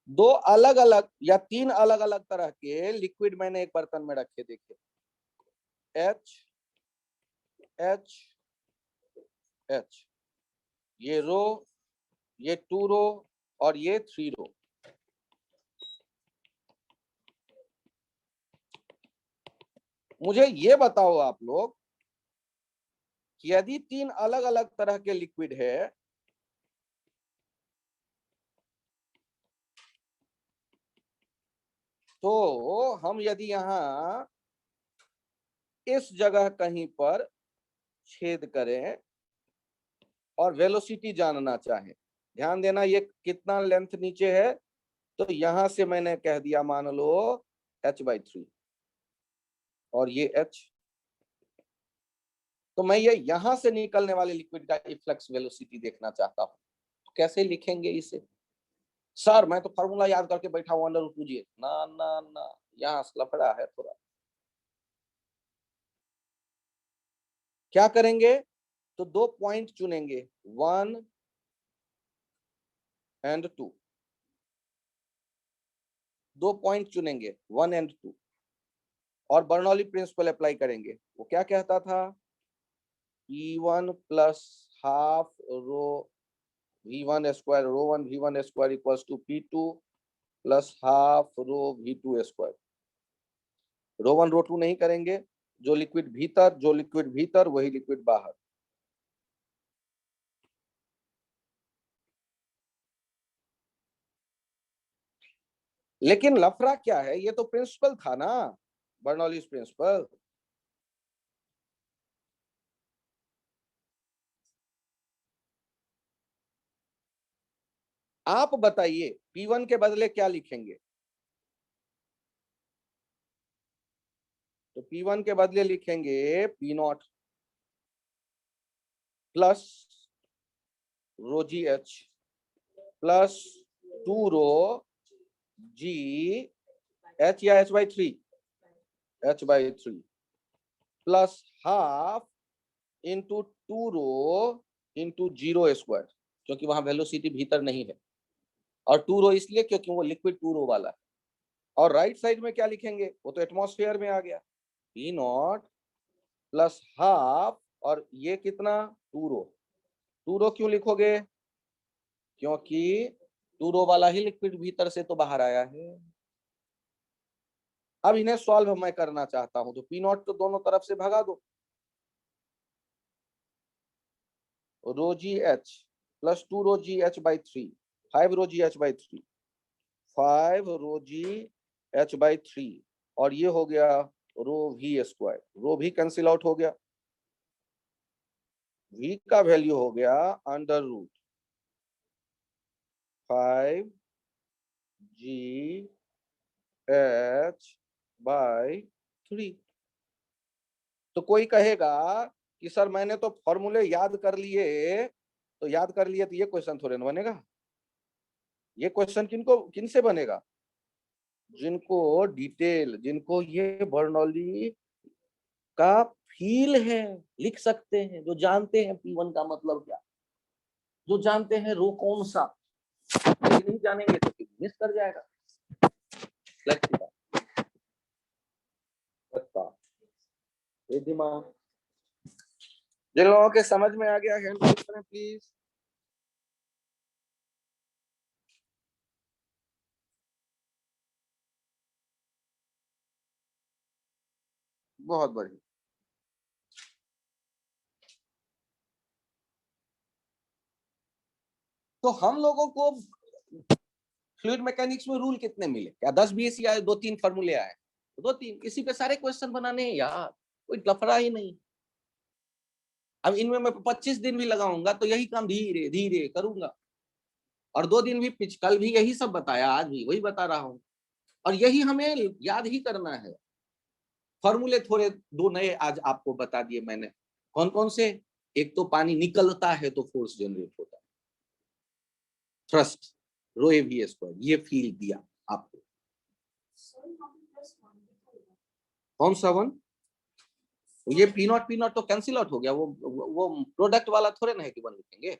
दो अलग अलग या तीन अलग अलग तरह के लिक्विड मैंने एक बर्तन में रखे, देखिए एच एच एच, ये रो, ये 2 रो और ये 3 रो, मुझे ये बताओ आप लोग कि यदि तीन अलग अलग तरह के लिक्विड है तो हम यदि यहां इस जगह कहीं पर छेद करें और वेलोसिटी जानना चाहें, ध्यान देना ये कितना लेंथ नीचे है, तो यहां से मैंने कह दिया मान लो h/3 और ये h, तो मैं ये यहां से निकलने वाले लिक्विड का इफ्लक्स वेलोसिटी देखना चाहता हूं। तो कैसे लिखेंगे इसे? सर मैं तो फार्मूला याद करके बैठा हूं √2g, ना ना ना, यहाँ लफड़ा है थोड़ा। क्या करेंगे? तो दो पॉइंट चुनेंगे, 1 और 2, दो पॉइंट चुनेंगे 1 और 2, और बर्नौली प्रिंसिपल अप्लाई करेंगे। वो क्या कहता था? P1 plus half rho V1 square, rho 1 V1 square equals to P2 plus half rho V2 square. Rho 1 rho 2 नहीं करेंगे, जो लिक्विड भीतर वही लिक्विड बाहर। लेकिन लफड़ा क्या है, ये तो प्रिंसिपल था ना, बर्नौलीज प्रिंसिपल। आप बताइए P1 के बदले क्या लिखेंगे? तो P1 के बदले लिखेंगे P0 plus rho G H plus 2 रो जी एच या H/3 H/3 plus half into 2 rho into 0 square, क्योंकि वहां वेलोसिटी भीतर नहीं है, और 2 रो इसलिए क्योंकि वो लिक्विड 2 रो वाला है। और राइट साइड में क्या लिखेंगे? वो तो एटमॉस्फेयर में आ गया, P0 प्लस हाफ, और ये कितना? 2 रो। 2 रो क्यों लिखोगे? क्योंकि 2 रो वाला ही लिक्विड भीतर से तो बाहर आया है। अब इन्हें सॉल्व मैं करना चाहता हूं, तो P0 तो दोनों तरफ से भगा दो, रो जी एच प्लस 2 रो जी H/3, 5 रो जी H/3, 5 रो जी H/3, और ये हो गया रो V स्क्वायर। रो भी कैंसिल आउट हो गया, V का वैल्यू हो गया अंडर रूट 5 GH/3। तो कोई कहेगा कि सर मैंने तो फॉर्मूले याद कर लिए, तो याद कर लिए तो ये क्वेश्चन थोड़े ना बनेगा। ये क्वेश्चन किन से बनेगा? जिनको डिटेल, जिनको ये बर्नौली का फील है, लिख सकते हैं, जो जानते हैं P1 का मतलब क्या, जो जानते हैं रो कौन सा। नहीं जानेंगे तो फिर मिस कर जाएगा। ये दिमाग जिन लोगों के समझ में आ गया हैंड रेज करें प्लीज। बहुत बढ़िया। तो हम लोगों को फ्लूइड मैकेनिक्स में रूल कितने मिले? क्या 10-20 या 2-3 फॉर्मूले आए? 2-3, इसी पे सारे क्वेश्चन बनाने हैं यार, कोई लफड़ा ही नहीं। अब इनमें मैं 25 दिन भी लगाऊंगा तो यही काम धीरे धीरे करूंगा, और 2 दिन भी कल भी यही सब बताया, आज भी वही बता रहा हूं, और यही हमें याद ही करना है। फॉर्मूले थोड़े 2 नए आज आपको बता दिए मैंने। कौन कौन से? एक तो पानी निकलता है तो फोर्स जनरेट होता है, थ्रस्ट, रो एवी स्क्वायर, ये फील दिया आपको। कौन सा 1? ये P0 तो कैंसिल आउट हो गया, वो प्रोडक्ट वाला थोड़े ना है कि 1 लिखेंगे।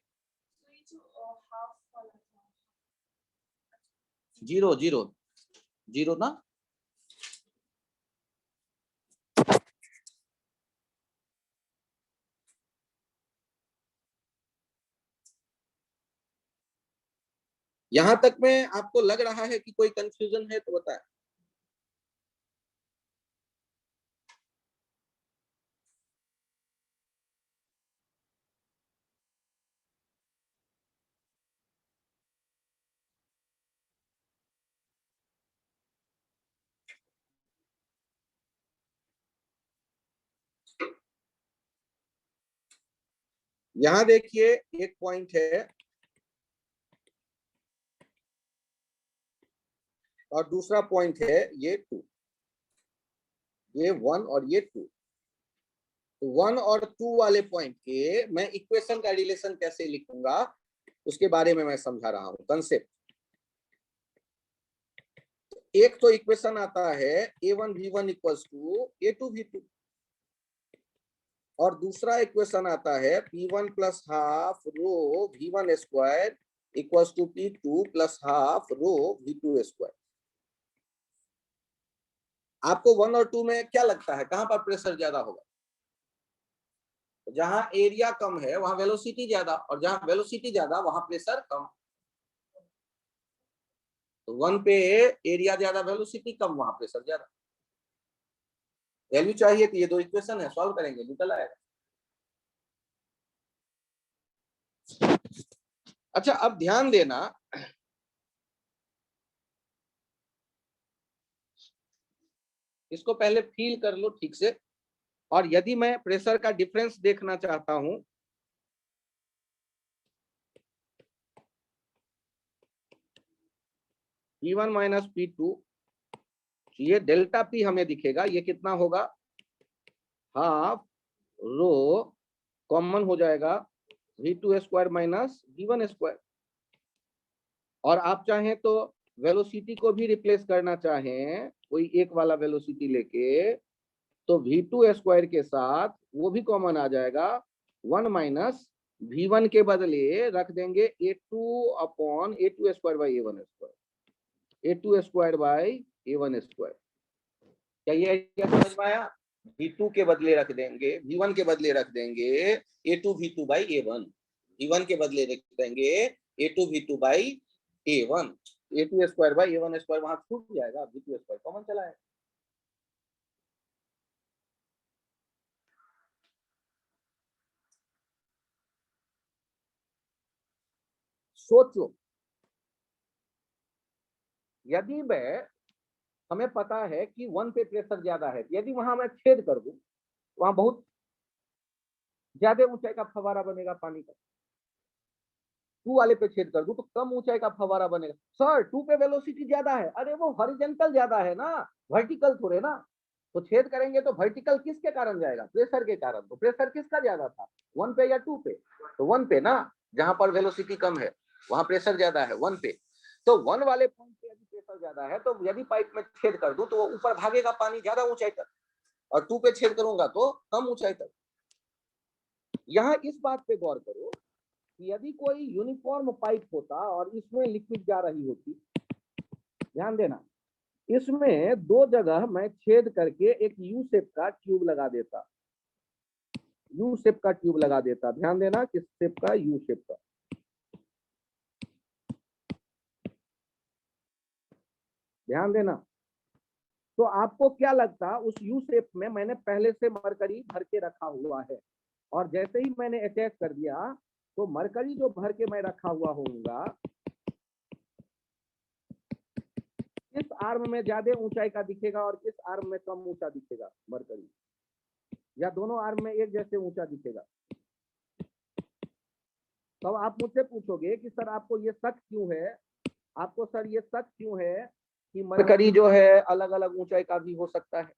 0 0 0 ना, यहां तक में आपको लग रहा है कि कोई कंफ्यूजन है तो बताएं। यहां देखिए एक पॉइंट है और दूसरा पॉइंट है ये 2, ये 1 और ये 2। तो 1 और 2 वाले पॉइंट के मैं इक्वेशन का रिलेशन कैसे लिखूंगा उसके बारे में मैं समझा रहा हूं, कंसेप्ट। एक तो इक्वेशन आता है A1V1 इक्वल्स टू A2V2, और दूसरा इक्वेशन आता है P1 plus half rho V1 square equals to P2 plus half rho V2 square. आपको 1 और 2 में क्या लगता है कहां पर प्रेशर ज्यादा होगा? जहां एरिया कम है वहां वेलोसिटी ज्यादा, और जहां वेलोसिटी ज्यादा वहां प्रेशर कम। तो 1 पे एरिया ज्यादा, वेलोसिटी कम, वहां प्रेशर ज्यादा। वैल्यू चाहिए तो ये 2 इक्वेशन है, सॉल्व करेंगे निकल आएगा। अच्छा अब ध्यान देना, इसको पहले फील कर लो ठीक से, और यदि मैं प्रेशर का डिफरेंस देखना चाहता हूं P1 माइनस P2, ये डेल्टा P हमें दिखेगा, ये कितना होगा, हाफ रो कॉमन हो जाएगा V2 square minus V1 square. और आप चाहें तो वेलोसिटी को भी रिप्लेस करना चाहें, कोई एक वाला वेलोसिटी लेके, तो V2 स्क्वायर के साथ वो भी कॉमन आ जाएगा, 1 माइनस V1 के बदले रख देंगे A2 upon A2 square by A1 square, A2 square by A1 square. क्या ये क्या समझ में आया? V2 के बदले रख देंगे, V1 के बदले रख देंगे A2 V2 by A1, V1 के बदले रख देंगे A2 V2 by A1, A2 square by A1 square वहां छूट जाएगा, V2 स्क्वायर कॉमन चला है। सोचो, यदि हमें पता है कि 1 पे प्रेशर ज्यादा है, यदि वहां मैं छेद कर दूं, वहां बहुत ज्यादा ऊंचाई का फवारा बनेगा पानी का। 2 वाले पे छेद कर दूं तो कम ऊंचाई का फवारा बनेगा। सर 2 पे वेलोसिटी ज्यादा है, अरे वो हॉरिजॉन्टल ज्यादा है ना, वर्टिकल थोड़े ना। तो छेद करेंगे तो वर्टिकल किसके कारण जाएगा, प्रेशर के कारण। तो प्रेशर किसका ज्यादा था, 1 पे या 2 पे? तो 1 पे ना, जहां पर वेलोसिटी कम है वहां प्रेशर ज्यादा है 1 पे। तो 1 वाले पॉइंट पे यदि प्रेशर ज्यादा है, तो यदि पाइप में छेद कर दूं तो वो ऊपर भागेगा पानी ज्यादा ऊंचाई तक, और 2 पे छेद करूंगा तो कम ऊंचाई तक। यहाँ इस बात पे गौर करो कि यदि कोई यूनिफॉर्म पाइप होता और इसमें लिक्विड जा रही होती, ध्यान देना, इसमें 2 जगह मैं छेद करके एक यू शेप का ट्यूब लगा देता, यू शेप का ट्यूब लगा देता। ध्यान देना, किस शेप का, यू शेप का। ध्यान देना। तो आपको क्या लगता, उस यू शेप में मैंने पहले से मरकरी भर के रखा हुआ है, और जैसे ही मैंने अटैच कर दिया तो मरकरी जो भर के मैं रखा हुआ होऊंगा, किस आर्म में ज्यादा ऊंचाई का दिखेगा और किस आर्म में कम ऊंचा दिखेगा मरकरी, या दोनों आर्म में एक जैसे ऊंचा दिखेगा? तो आप मुझसे पूछोगे कि सर आपको ये शक क्यों है, आपको सर ये शक क्यों है कि मरकरी जो है अलग अलग ऊंचाई का भी हो सकता है?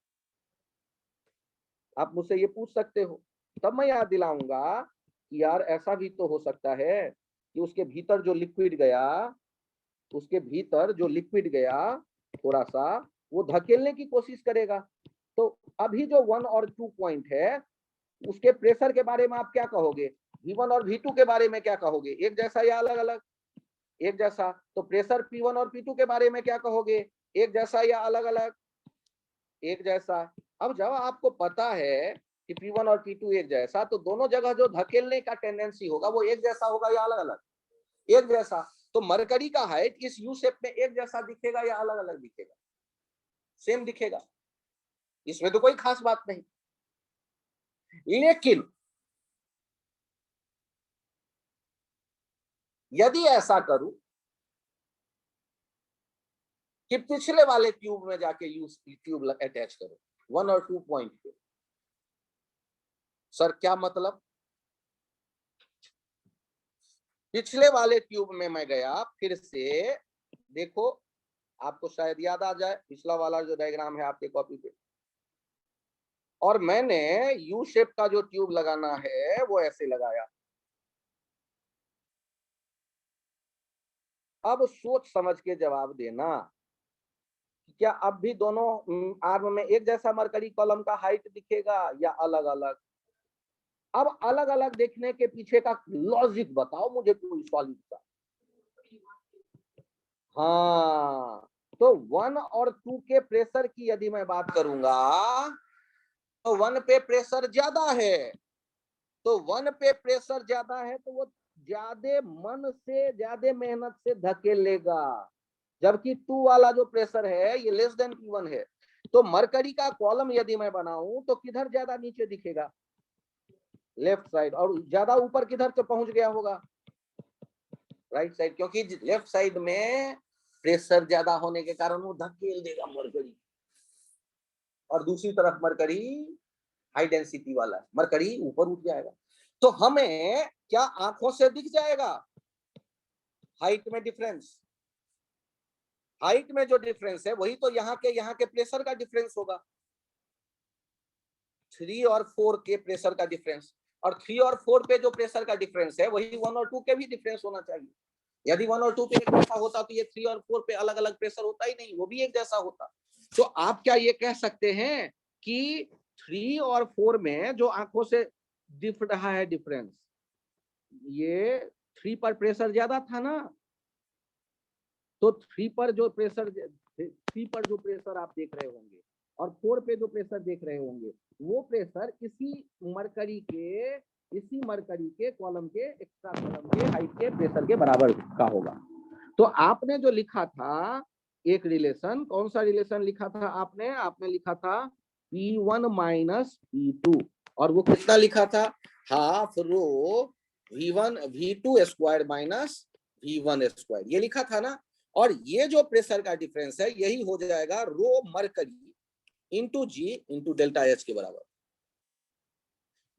आप मुझसे ये पूछ सकते हो। तब मैं याद दिलाऊंगा कि यार ऐसा भी तो हो सकता है कि उसके भीतर जो लिक्विड गया, उसके भीतर जो लिक्विड गया थोड़ा सा, वो धकेलने की कोशिश करेगा। तो अभी जो 1 और 2 पॉइंट है, उसके प्रेशर के बारे में आप क्या कहोगे, V1 और V2 के बारे में क्या कहोगे, एक जैसा या अलग अलग? एक जैसा। तो प्रेशर P1 और P2 के बारे में क्या कहोगे, एक जैसा या अलग अलग? एक जैसा। अब जब आपको पता है कि P1 और P2 एक जैसा, तो दोनों जगह जो धकेलने का टेंडेंसी होगा वो एक जैसा होगा या अलग अलग? एक जैसा। तो मरकरी का हाइट इस यू शेप में एक जैसा दिखेगा या अलग अलग दिखेगा? सेम दिखेगा, इसमें तो कोई खास बात नहीं। लेकिन यदि ऐसा करूं कि पिछले वाले ट्यूब में जाके ट्यूब अटैच करो 1 और 2 पॉइंट पे, सर क्या मतलब? पिछले वाले ट्यूब में मैं गया, फिर से देखो, आपको शायद याद आ जाए पिछला वाला जो डायग्राम है आपके कॉपी पे, और मैंने यू शेप का जो ट्यूब लगाना है वो ऐसे लगाया। अब सोच समझ के जवाब देना, क्या अब भी दोनों आर्म में एक जैसा मरकरी कॉलम का हाइट दिखेगा या अलग अलग? अब अलग अलग देखने के पीछे का लॉजिक बताओ मुझे कोई सॉलिड सा। हाँ, तो 1 और 2 के प्रेशर की यदि मैं बात करूंगा तो 1 पे प्रेशर ज्यादा है, तो 1 पे प्रेशर ज्यादा है तो वो ज्यादा मन से ज्यादा मेहनत से धकेलेगा, जबकि 2 वाला जो प्रेशर है ये लेस देन P1 है। तो मरकरी का कॉलम यदि मैं बनाऊं तो किधर ज्यादा नीचे दिखेगा, लेफ्ट साइड, और ज्यादा ऊपर किधर से पहुंच गया होगा, राइट साइड, क्योंकि लेफ्ट साइड में प्रेशर ज्यादा होने के कारण वो धकेल देगा मरकरी, और दूसरी तरफ मरकरी हाई डेंसिटी वाला है, मरकरी ऊपर उठ जाएगा। तो हमें क्या आंखों से दिख जाएगा हाइट में डिफरेंस? हाइट में जो डिफरेंस है वही तो यहाँ के प्रेशर का डिफरेंस होगा, 3 और 4 के प्रेशर का डिफरेंस, और 3 और 4 पे जो प्रेशर का डिफरेंस है वही 1 और 2 के भी डिफरेंस होना चाहिए। यदि 1 और 2 पे एक जैसा होता तो ये 3 और 4 पे अलग अलग प्रेशर होता ही नहीं, वो भी एक जैसा होता। तो आप क्या ये कह सकते हैं कि 3 और 4 में जो आंखों से दिख रहा है डिफरेंस, ये 3 पर प्रेशर ज्यादा था ना, तो 3 पर जो प्रेशर आप देख रहे होंगे और 4 पे जो प्रेशर देख रहे होंगे, वो प्रेशर इसी मरकरी के कॉलम के एक्स्ट्रा कॉलम के हाइट के प्रेशर के बराबर का होगा। तो आपने जो लिखा था एक रिलेशन, कौन सा रिलेशन लिखा था आपने लिखा था P1 माइनस P2, और वो कितना लिखा था, half rho V2 square minus V1 square, ये लिखा था ना। और ये जो प्रेशर का डिफरेंस है यही हो जाएगा रो mercury into G into delta H के बराबर।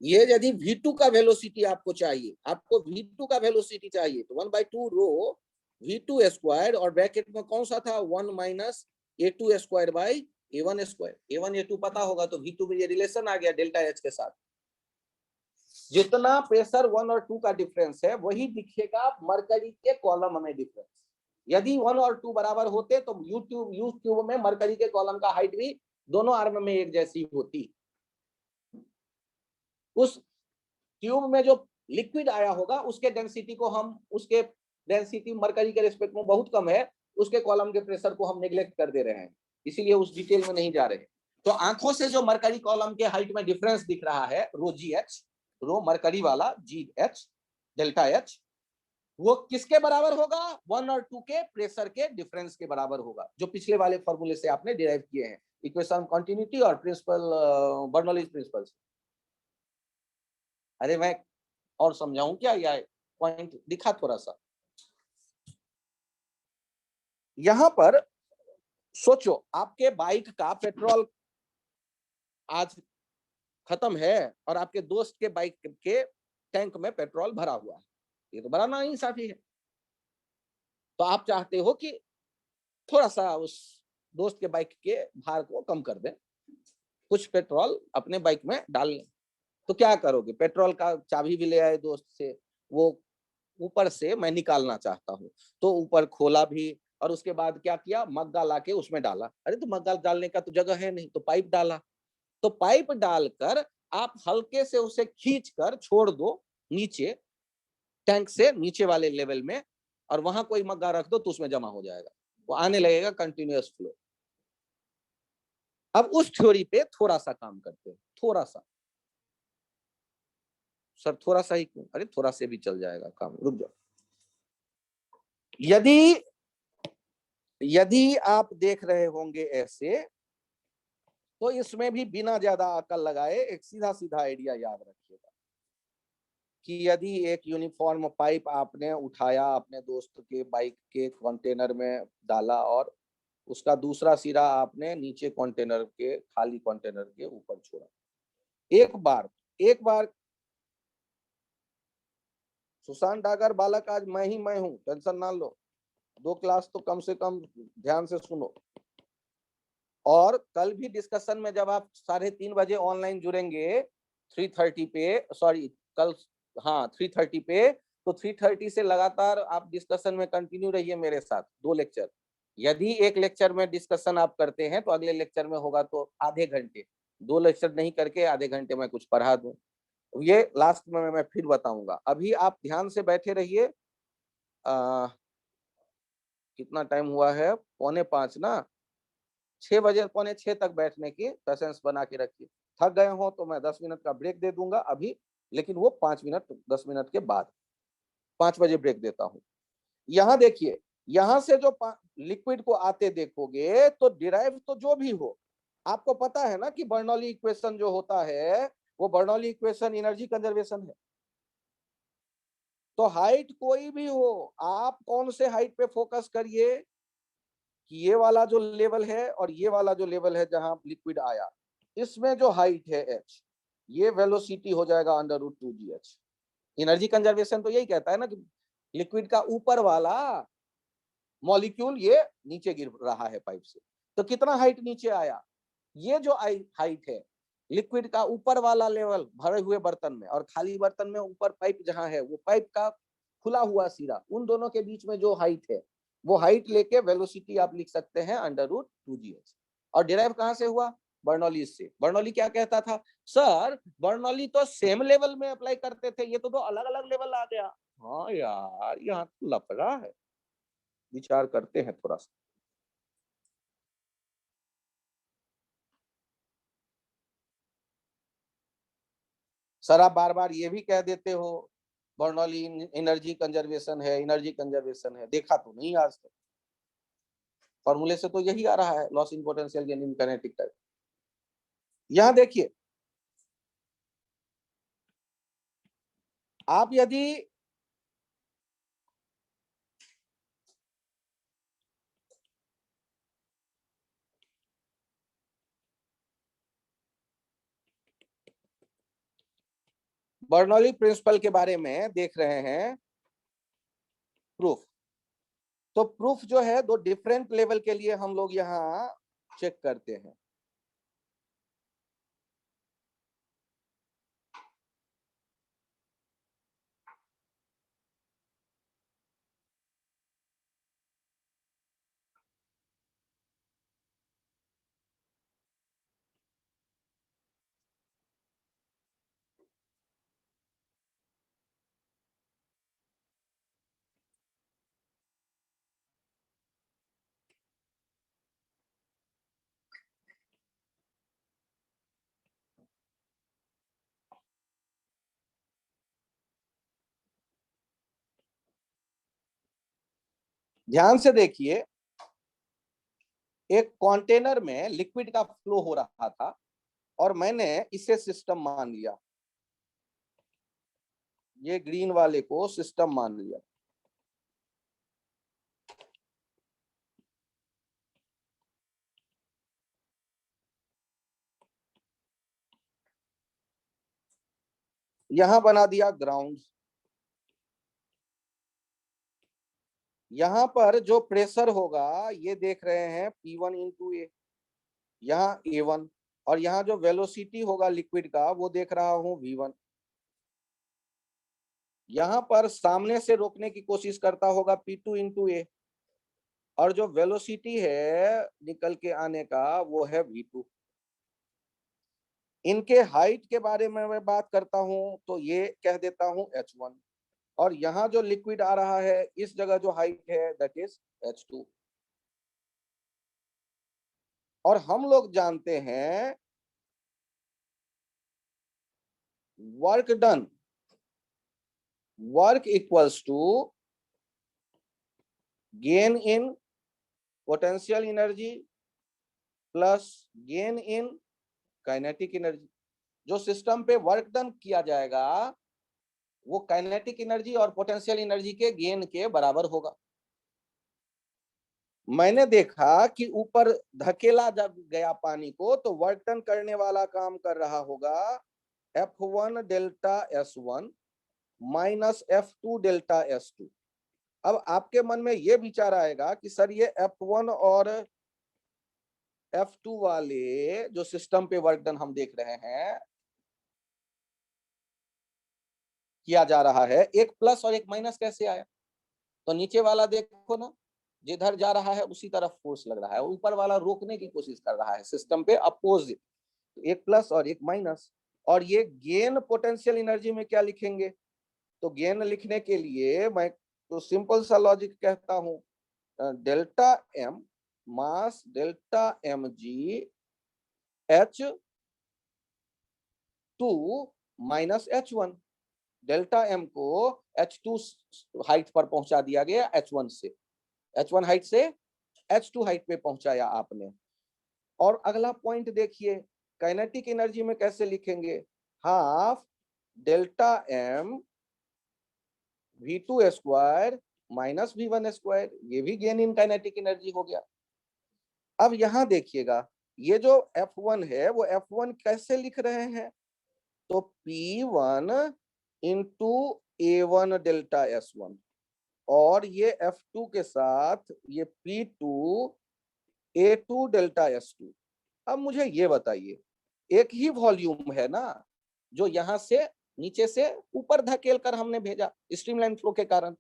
ये यदि V2 का वेलोसिटी आपको चाहिए, V2 का वेलोसिटी चाहिए तो 1/2 रो V2 स्क्वायर, और ब्रैकेट में कौन सा था 1 minus A2 square by A1 square. A1 A2 पता होगा तो V2 में ये रिलेशन आ गया डेल्टा एच के साथ। जितना प्रेशर 1 और 2 का डिफरेंस है वही दिखेगा मरकरी के कॉलम में डिफरेंस। यदि 1 और 2 बराबर होते तो यू ट्यूब में मरकरी के कॉलम का हाइट भी दोनों आर्म में एक जैसी होती। उस ट्यूब में जो लिक्विड आया होगा उसके डेंसिटी मरकरी के रिस्पेक्ट में बहुत कम है, उसके कॉलम के प्रेशर को हम नेग्लेक्ट कर दे रहे हैं, इसीलिए उस डिटेल में नहीं जा रहे। तो आंखों से जो मरकरी कॉलम के हाइट में डिफरेंस दिख रहा है रो जी एच, रो मरकरी वाला जी एच डेल्टा एच, वो किसके बराबर होगा, 1 और 2 के प्रेशर के डिफरेंस के बराबर होगा, जो पिछले वाले फॉर्मूले से आपने डिराइव किए हैं, इक्वेशन कंटिन्यूटी और प्रिंसिपल बर्नौलीज प्रिंसिपल। अरे मैं और समझाऊं क्या, या पॉइंट दिखा थोड़ा सा। यहां पर सोचो आपके बाइक का पेट्रोल आज खत्म है और आपके दोस्त के बाइक के टैंक में पेट्रोल भरा हुआ है, ये तो बड़ा नाइंसाफी है। तो आप चाहते हो कि थोड़ा सा उस दोस्त के बाइक के भार को कम कर दें, कुछ पेट्रोल अपने बाइक में डाल लें। तो क्या करोगे, पेट्रोल का चाबी भी ले आए दोस्त से, वो ऊपर से मैं निकालना चाहता हूँ, तो ऊपर खोला भी और उसके बाद क्या किया, मग्गा लाके उसमें डाला। अरे तो मग्गा डालने का तो जगह है नहीं, तो पाइप डाला। तो पाइप डालकर आप हल्के से उसे खींच कर छोड़ दो नीचे, टैंक से नीचे वाले लेवल में, और वहां कोई मग्गा रख दो तो उसमें जमा हो जाएगा, वो आने लगेगा कंटिन्यूअस फ्लो। अब उस थ्योरी पे थोड़ा सा काम करते हैं, थोड़ा सा। सर थोड़ा सा ही क्यों, अरे थोड़ा से भी चल जाएगा काम, रुक जाओ। यदि आप देख रहे होंगे ऐसे, तो इसमें भी बिना ज्यादा अकल लगाए एक सीधा सीधा आइडिया याद रखिएगा कि यदि एक यूनिफॉर्म पाइप आपने उठाया, अपने दोस्त के बाइक के कंटेनर में डाला और उसका दूसरा सिरा आपने नीचे कंटेनर के, खाली कंटेनर के ऊपर छोड़ा, एक बार सुशांत डागर बालक आज मैं हूं, टेंशन ना लो, 2 क्लास तो कम से कम ध्यान से सुनो। और कल भी डिस्कशन में जब आप 3:30 बजे ऑनलाइन जुड़ेंगे 3:30 पे, सॉरी कल, हाँ 3:30 पे, तो 3:30 से लगातार आप डिस्कशन में कंटिन्यू रहिए मेरे साथ, 2 लेक्चर। यदि एक लेक्चर में डिस्कशन आप करते हैं तो अगले लेक्चर में होगा तो आधे घंटे, 2 लेक्चर नहीं करके आधे घंटे में कुछ पढ़ा दूं, ये लास्ट में मैं फिर बताऊंगा। अभी आप ध्यान से बैठे रहिए। कितना टाइम हुआ है, 4:45 ना, 6 बजे 5:45 तक बैठने की पेशेंस बना के रखिए। थक गए हो तो मैं 10 मिनट का ब्रेक दे दूंगा अभी, लेकिन वो 5 मिनट 10 मिनट के बाद 5 बजे ब्रेक देता हूँ। यहाँ देखिए, यहाँ से जो लिक्विड को आते देखोगे तो डिराइव तो जो भी हो, आपको पता है ना कि बर्नौली इक्वेशन जो होता है वो बर्नौली इक्वेशन एनर्जी कंजर्वेशन है। तो हाइट कोई भी हो, आप कौन से हाइट पे फोकस करिए कि ये वाला जो लेवल है और ये वाला जो लेवल है जहां लिक्विड आया, इसमें जो हाइट है h, ये वेलोसिटी हो जाएगा √2gh। एनर्जी कंजर्वेशन तो यही कहता है ना कि लिक्विड का ऊपर वाला मॉलिक्यूल ये नीचे गिर रहा है पाइप से, तो कितना हाइट नीचे आया, ये जो हाइट है लिक्विड का ऊपर वाला लेवल भरे हुए बर्तन में और खाली बर्तन में ऊपर पाइप जहां है, वो पाइप का खुला हुआ सिरा, उन दोनों के बीच में जो हाइट है, वो हाइट लेके वेलोसिटी आप लिख सकते हैं √2gh। और डिराइव कहां से हुआ, बर्नौली से। बर्नौली क्या कहता था, सर बर्नौली तो सेम लेवल में अप्लाई करते थे, ये तो दो अलग अलग लेवल आ गया। हाँ यार, यहाँ तो लफड़ा है, विचार करते हैं थोड़ा सा। सर आप बार बार ये भी कह देते हो बर्नौली एनर्जी कंजर्वेशन है, एनर्जी कंजर्वेशन है, देखा तो नहीं आज तक। फॉर्मूले से तो यही आ रहा है, loss in potential gain in kinetic type. यहां देखिए, आप यदि बर्नौली प्रिंसिपल के बारे में देख रहे हैं प्रूफ, तो प्रूफ जो है दो डिफरेंट लेवल के लिए हम लोग यहाँ चेक करते हैं। ध्यान से देखिए, एक कंटेनर में लिक्विड का फ्लो हो रहा था और मैंने इसे सिस्टम मान लिया, ये ग्रीन वाले को सिस्टम मान लिया। यहां बना दिया ग्राउंड। यहां पर जो प्रेशर होगा ये देख रहे हैं P1 इंटू ए, यहाँ A1, और यहाँ जो वेलोसिटी होगा लिक्विड का वो देख रहा हूं V1। यहाँ पर सामने से रोकने की कोशिश करता होगा P2 इंटू ए, और जो वेलोसिटी है निकल के आने का वो है V2। इनके हाइट के बारे में मैं बात करता हूं तो ये कह देता हूं H1, और यहाँ जो लिक्विड आ रहा है इस जगह जो हाइट है दैट इज H2। और हम लोग जानते हैं work done, work equals to gain in potential energy plus gain in kinetic energy. जो सिस्टम पे वर्क डन किया जाएगा वो काइनेटिक एनर्जी और पोटेंशियल एनर्जी के गेन के बराबर होगा। मैंने देखा कि ऊपर धकेला जब गया पानी को तो वर्क डन करने वाला काम कर रहा होगा F1 delta S1 minus F2 delta S2। अब आपके मन में ये विचार आएगा कि सर ये F1 और F2 वाले जो सिस्टम पे वर्क डन हम देख रहे हैं किया जा रहा है, एक प्लस और एक माइनस कैसे आया, तो नीचे वाला देखो ना, जिधर जा रहा है उसी तरफ फोर्स लग रहा है, ऊपर वाला रोकने की कोशिश कर रहा है सिस्टम पे अपोजिट, एक प्लस और एक माइनस। और ये गेन पोटेंशियल एनर्जी में क्या लिखेंगे, तो गेन लिखने के लिए मैं तो सिंपल सा लॉजिक कहता हूं, delta M mass delta M G H2 minus H1। Delta M को H2 हाइट पर पहुंचा दिया गया H1 से, H1 हाइट से H2 हाइट पे पहुंचाया आपने। और अगला पॉइंट देखिए, काइनेटिक एनर्जी में कैसे लिखेंगे, half delta M V2 square minus V1 square, ये भी गेन इन काइनेटिक एनर्जी हो गया। अब यहां देखिएगा, ये जो F1 है वो F1 कैसे लिख रहे हैं, तो P1 into A1 delta S1, और ये F2 के साथ ये P2 A2 डेल्टा S2। अब मुझे ये बताइए, एक ही वॉल्यूम है ना जो यहां से नीचे से ऊपर धकेल कर हमने भेजा स्ट्रीमलाइन फ्लो के कारण।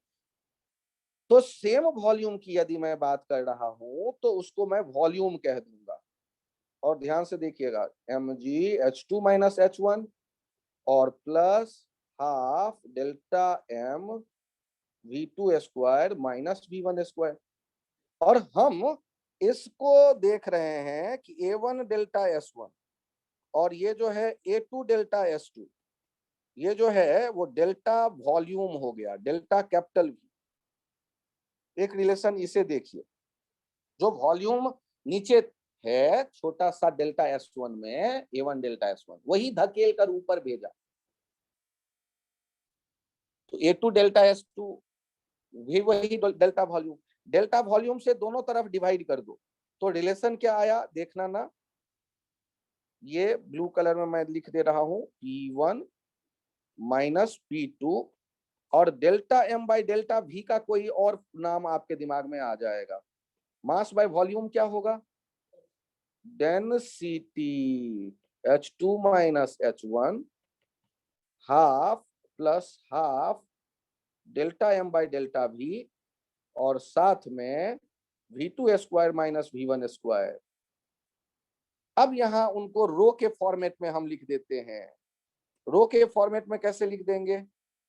तो सेम वॉल्यूम की यदि मैं बात कर रहा हूं तो उसको मैं वॉल्यूम कह दूंगा। और ध्यान से देखिएगा, Mg H2 - H1 और plus half delta M V2 square minus V1 square. और हम इसको देख रहे हैं कि A1 डेल्टा S1 और ये जो है A2 डेल्टा S2, ये जो है वो डेल्टा वॉल्यूम हो गया, डेल्टा कैपिटल V। एक रिलेशन इसे देखिए, जो वॉल्यूम नीचे है छोटा सा डेल्टा S1 में A1 डेल्टा S1, वही धकेल कर ऊपर भेजा। तो A2 डेल्टा S2 भी वही डेल्टा वॉल्यूम। डेल्टा वॉल्यूम से दोनों तरफ डिवाइड कर दो तो रिलेशन क्या आया देखना ना। ये ब्लू कलर में मैं लिख दे रहा हूं, P1 माइनस P2 और delta M by delta V का कोई और नाम आपके दिमाग में आ जाएगा। मास बाय वॉल्यूम क्या होगा? Density H2 minus H1 half plus half delta M by delta V और साथ में V2 square minus V1 square. अब यहाँ उनको रो के फॉर्मेट में हम लिख देते हैं। रो के फॉर्मेट में कैसे लिख देंगे?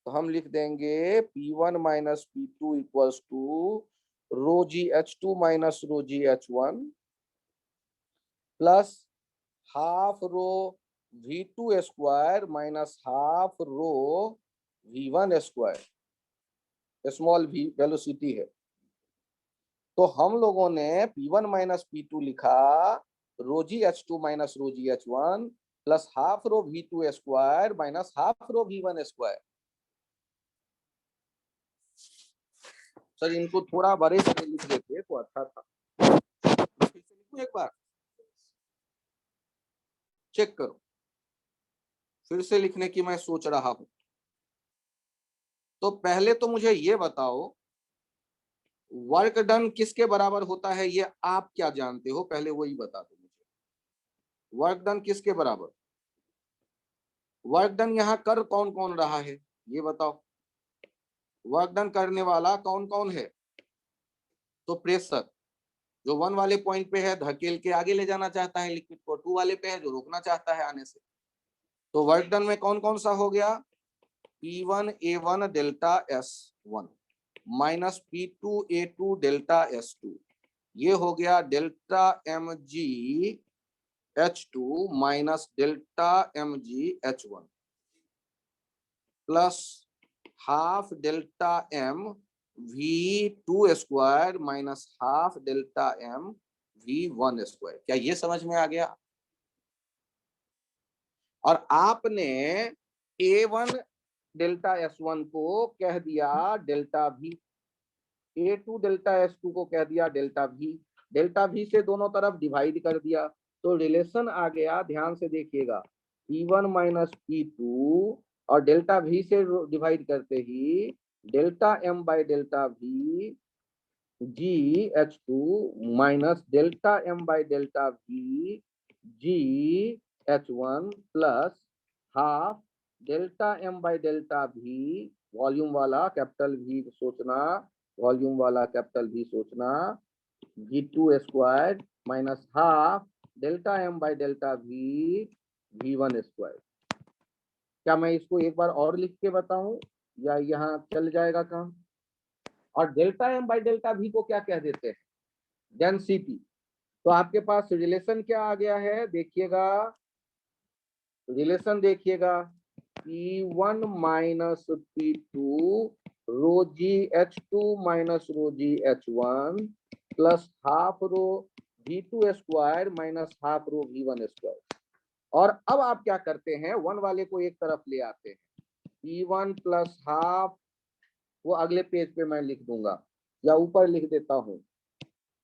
तो हम लिख देंगे P1 minus P2 equals to rho G H2 minus rho G H1 plus half rho V2 square minus half rho V1 square. Small v velocity है, तो हम लोगों ने P1 माइनस P2 लिखा rho G H2 minus rho G H1 plus half rho V2 square minus half rho V1 square. Sir इनको थोड़ा बड़े से लिख देते तो अच्छा था। फिर से लिखूं एक बार, चेक करो, फिर से लिखने की मैं सोच रहा हूं। तो पहले तो मुझे ये बताओ, वर्क डन किसके बराबर होता है ये आप क्या जानते हो? पहले वही बता दो मुझे, वर्क डन किसके बराबर? वर्क डन यहाँ कर कौन कौन रहा है ये बताओ। वर्क डन करने वाला कौन कौन है? तो प्रेशर जो 1 वाले पॉइंट पे है धकेल के आगे ले जाना चाहता है लिक्विड को, 2 वाले पे है जो रोकना चाहता है आने से। तो वर्क डन में कौन कौन सा हो गया? P1 A1 delta S1 minus P2 A2 delta S2, ये हो गया delta Mg H2 minus delta Mg H1 plus half delta M V2 square minus half delta M V1 square. क्या ये समझ में आ गया? और आपने A1 डेल्टा S1 को कह दिया delta V, A2 delta S2 को कह दिया डेल्टा V, डेल्टा V से दोनों तरफ डिवाइड कर दिया तो रिलेशन आ गया। ध्यान से देखिएगा, P1 माइनस P2 और डेल्टा V से डिवाइड करते ही delta M by delta V G H2 minus delta M by delta V G H1 plus half delta M by delta V, volume वाला कैपिटल V सोचना, volume वाला capital V सोचना, V2 square minus half delta M by delta V V1 square. क्या मैं इसको एक बार और लिख के बताऊं या यहाँ चल जाएगा काम? और delta M by delta V को क्या कह देते हैं? डेंसिटी। तो आपके पास रिलेशन क्या आ गया है देखिएगा, रिलेशन देखिएगा, P1 माइनस P2 रो G H2 minus rho G H1 plus half rho V2 square minus half rho V1 square. और अब आप क्या करते हैं, 1 वाले को एक तरफ ले आते हैं, P1 प्लस हाफ, वो अगले पेज पे मैं लिख दूंगा या ऊपर लिख देता हूं,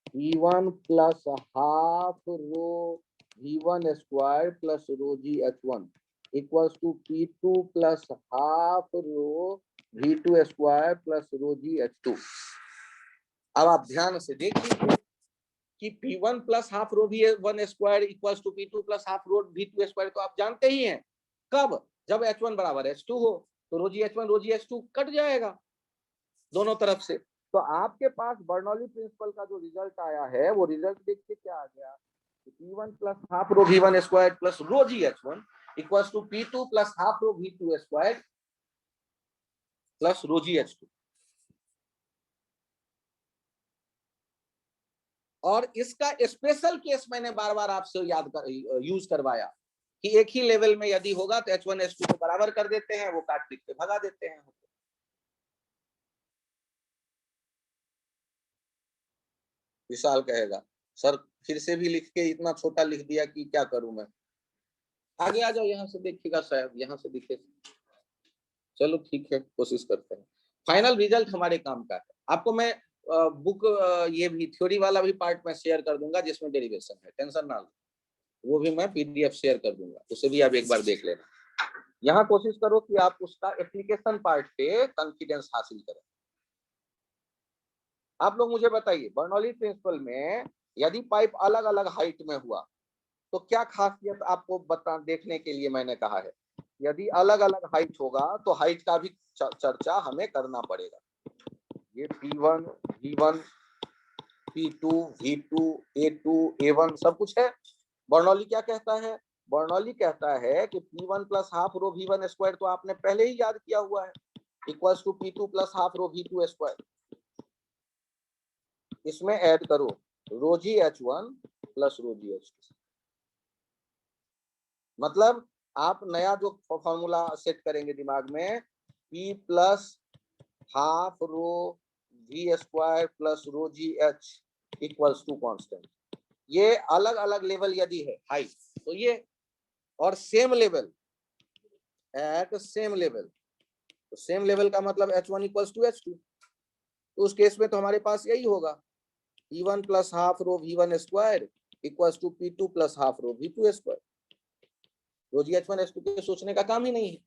P1 plus half rho V1 square plus rho G H1 equals to P2 plus half rho V2 square plus rho G H2। अब आप ध्यान से देख लीजिए कि P1 plus half rho V1 square equals to P2 plus half rho V2 square तो आप जानते ही हैं। कब? जब H1 बराबर H2 हो तो रो जी H2 कट जाएगा दोनों तरफ से। तो आपके पास बर्नौली प्रिंसिपल का जो रिजल्ट आया है वो रिजल्ट देखिए क्या आ गया। P1 plus half rho V1 square plus rho G H1 equals to P2 plus half rho V2 square plus rho G H2। और इसका स्पेशल केस मैंने बार बार आपसे यूज करवाया कि एक ही लेवल में यदि होगा तो H1 H2 को बराबर कर देते हैं, वो काट लिख के भगा देते हैं। विशाल कहेगा सर फिर से भी लिख के इतना छोटा लिख दिया कि क्या करूं मैं। आगे आ जाओ, यहाँ से देखिएगा, शायद यहाँ से दिखे। चलो ठीक है, कोशिश करते हैं। फाइनल रिजल्ट हमारे काम का है। आपको मैं बुक ये भी थ्योरी वाला भी पार्ट में शेयर कर दूंगा जिसमें डेरिवेशन है, टेंशन ना लो। वो भी मैं PDF शेयर कर दूंगा, उसे भी आप एक बार देख लेना। यहाँ कोशिश करो कि आप उसका एप्लीकेशन पार्ट पे कॉन्फिडेंस हासिल करें। आप लोग मुझे बताइए, बर्नौली प्रिंसिपल में यदि पाइप अलग अलग हाइट में हुआ तो क्या खासियत आपको देखने के लिए मैंने कहा है। यदि अलग अलग हाइट होगा तो हाइट का भी चर्चा हमें करना पड़ेगा। ये P1, V1, P2, V2, A2, A1 सब कुछ है। बर्नौली क्या कहता है? बर्नौली कहता है कि P1 plus half rho V1 square तो आपने पहले ही याद किया हुआ है, equals to P2 plus half rho V2 square. इसमें ऐड करो rho G H1 plus rho G H2। मतलब आप नया जो फॉर्मूला सेट करेंगे दिमाग में, P plus half rho V square plus rho G H equals to constant. ये अलग अलग लेवल यदि है हाइट तो ये, और same level at same level, तो सेम लेवल का मतलब H1 इक्वल्स टू H2। तो उस केस में तो हमारे पास यही होगा, P1 plus half rho V1 square equals to P2 plus half rho V2 square. Rho G H1 H2 के सोचने का काम ही नहीं है।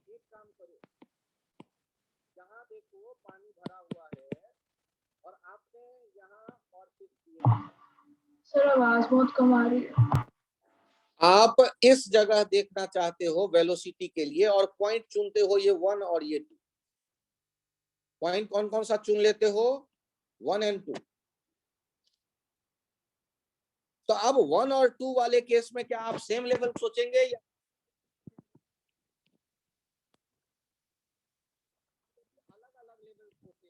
एक काम करो, जहाँ देखो पानी भरा हुआ है और आपने यहाँ और सर आवाज बहुत कम आ रही है। आप इस जगह देखना चाहते हो वेलोसिटी के लिए और पॉइंट चुनते हो ये 1 और ये 2। पॉइंट कौन कौन सा चुन लेते हो? 1 और 2। तो अब 1 और 2 वाले केस में क्या आप सेम लेवल सोचेंगे या अलग अलग लेवल सोचेंगे?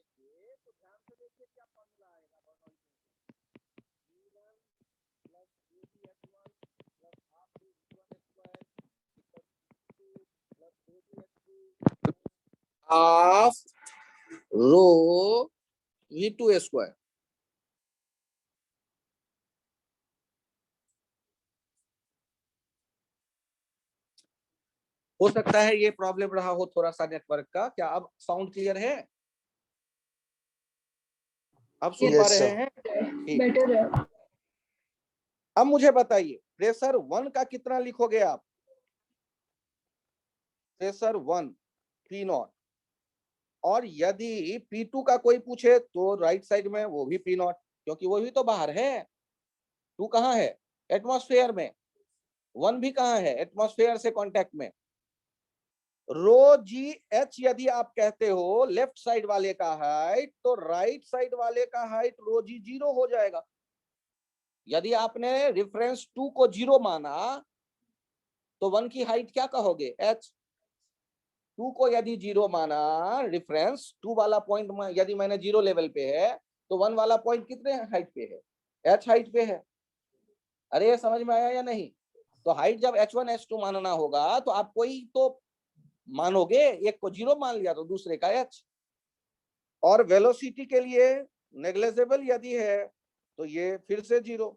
तो ध्यान से देखिए क्या फॉर्मूला आएगा। Half rho V2 square. हो सकता है ये प्रॉब्लम रहा हो थोड़ा सा नेटवर्क का। क्या अब साउंड क्लियर है? अब सुन पा रहे हैं? बेटर है। अब मुझे बताइए प्रेशर 1 का कितना लिखोगे आप? Pressure 1 P0। और यदि P2 का कोई पूछे तो राइट साइड में वो भी P0, क्योंकि वो भी तो बाहर है। 2 कहाँ है? एटमॉस्फेयर में। 1 भी कहाँ है? एटमॉस्फेयर से कांटेक्ट में। रो जी H यदि आप कहते हो लेफ्ट साइड वाले का हाइट, तो राइट साइड वाले का हाइट रो जी 0 हो जाएगा। यदि आपने रेफरेंस 2 को 0 माना तो 1 की हाइट क्या कहोगे? H। 2 को यदि 0 माना, रेफरेंस 2 वाला पॉइंट में यदि मैंने 0 लेवल पे है तो 1 वाला पॉइंट कितने हाइट पे है? H हाइट पे है। अरे ये समझ में आया या नहीं? तो हाइट जब H1 H2 मानना होगा तो आप कोई तो मानोगे, एक को 0 मान लिया तो दूसरे का H। और वेलोसिटी के लिए नेग्लिजिबल यदि है तो ये फिर से 0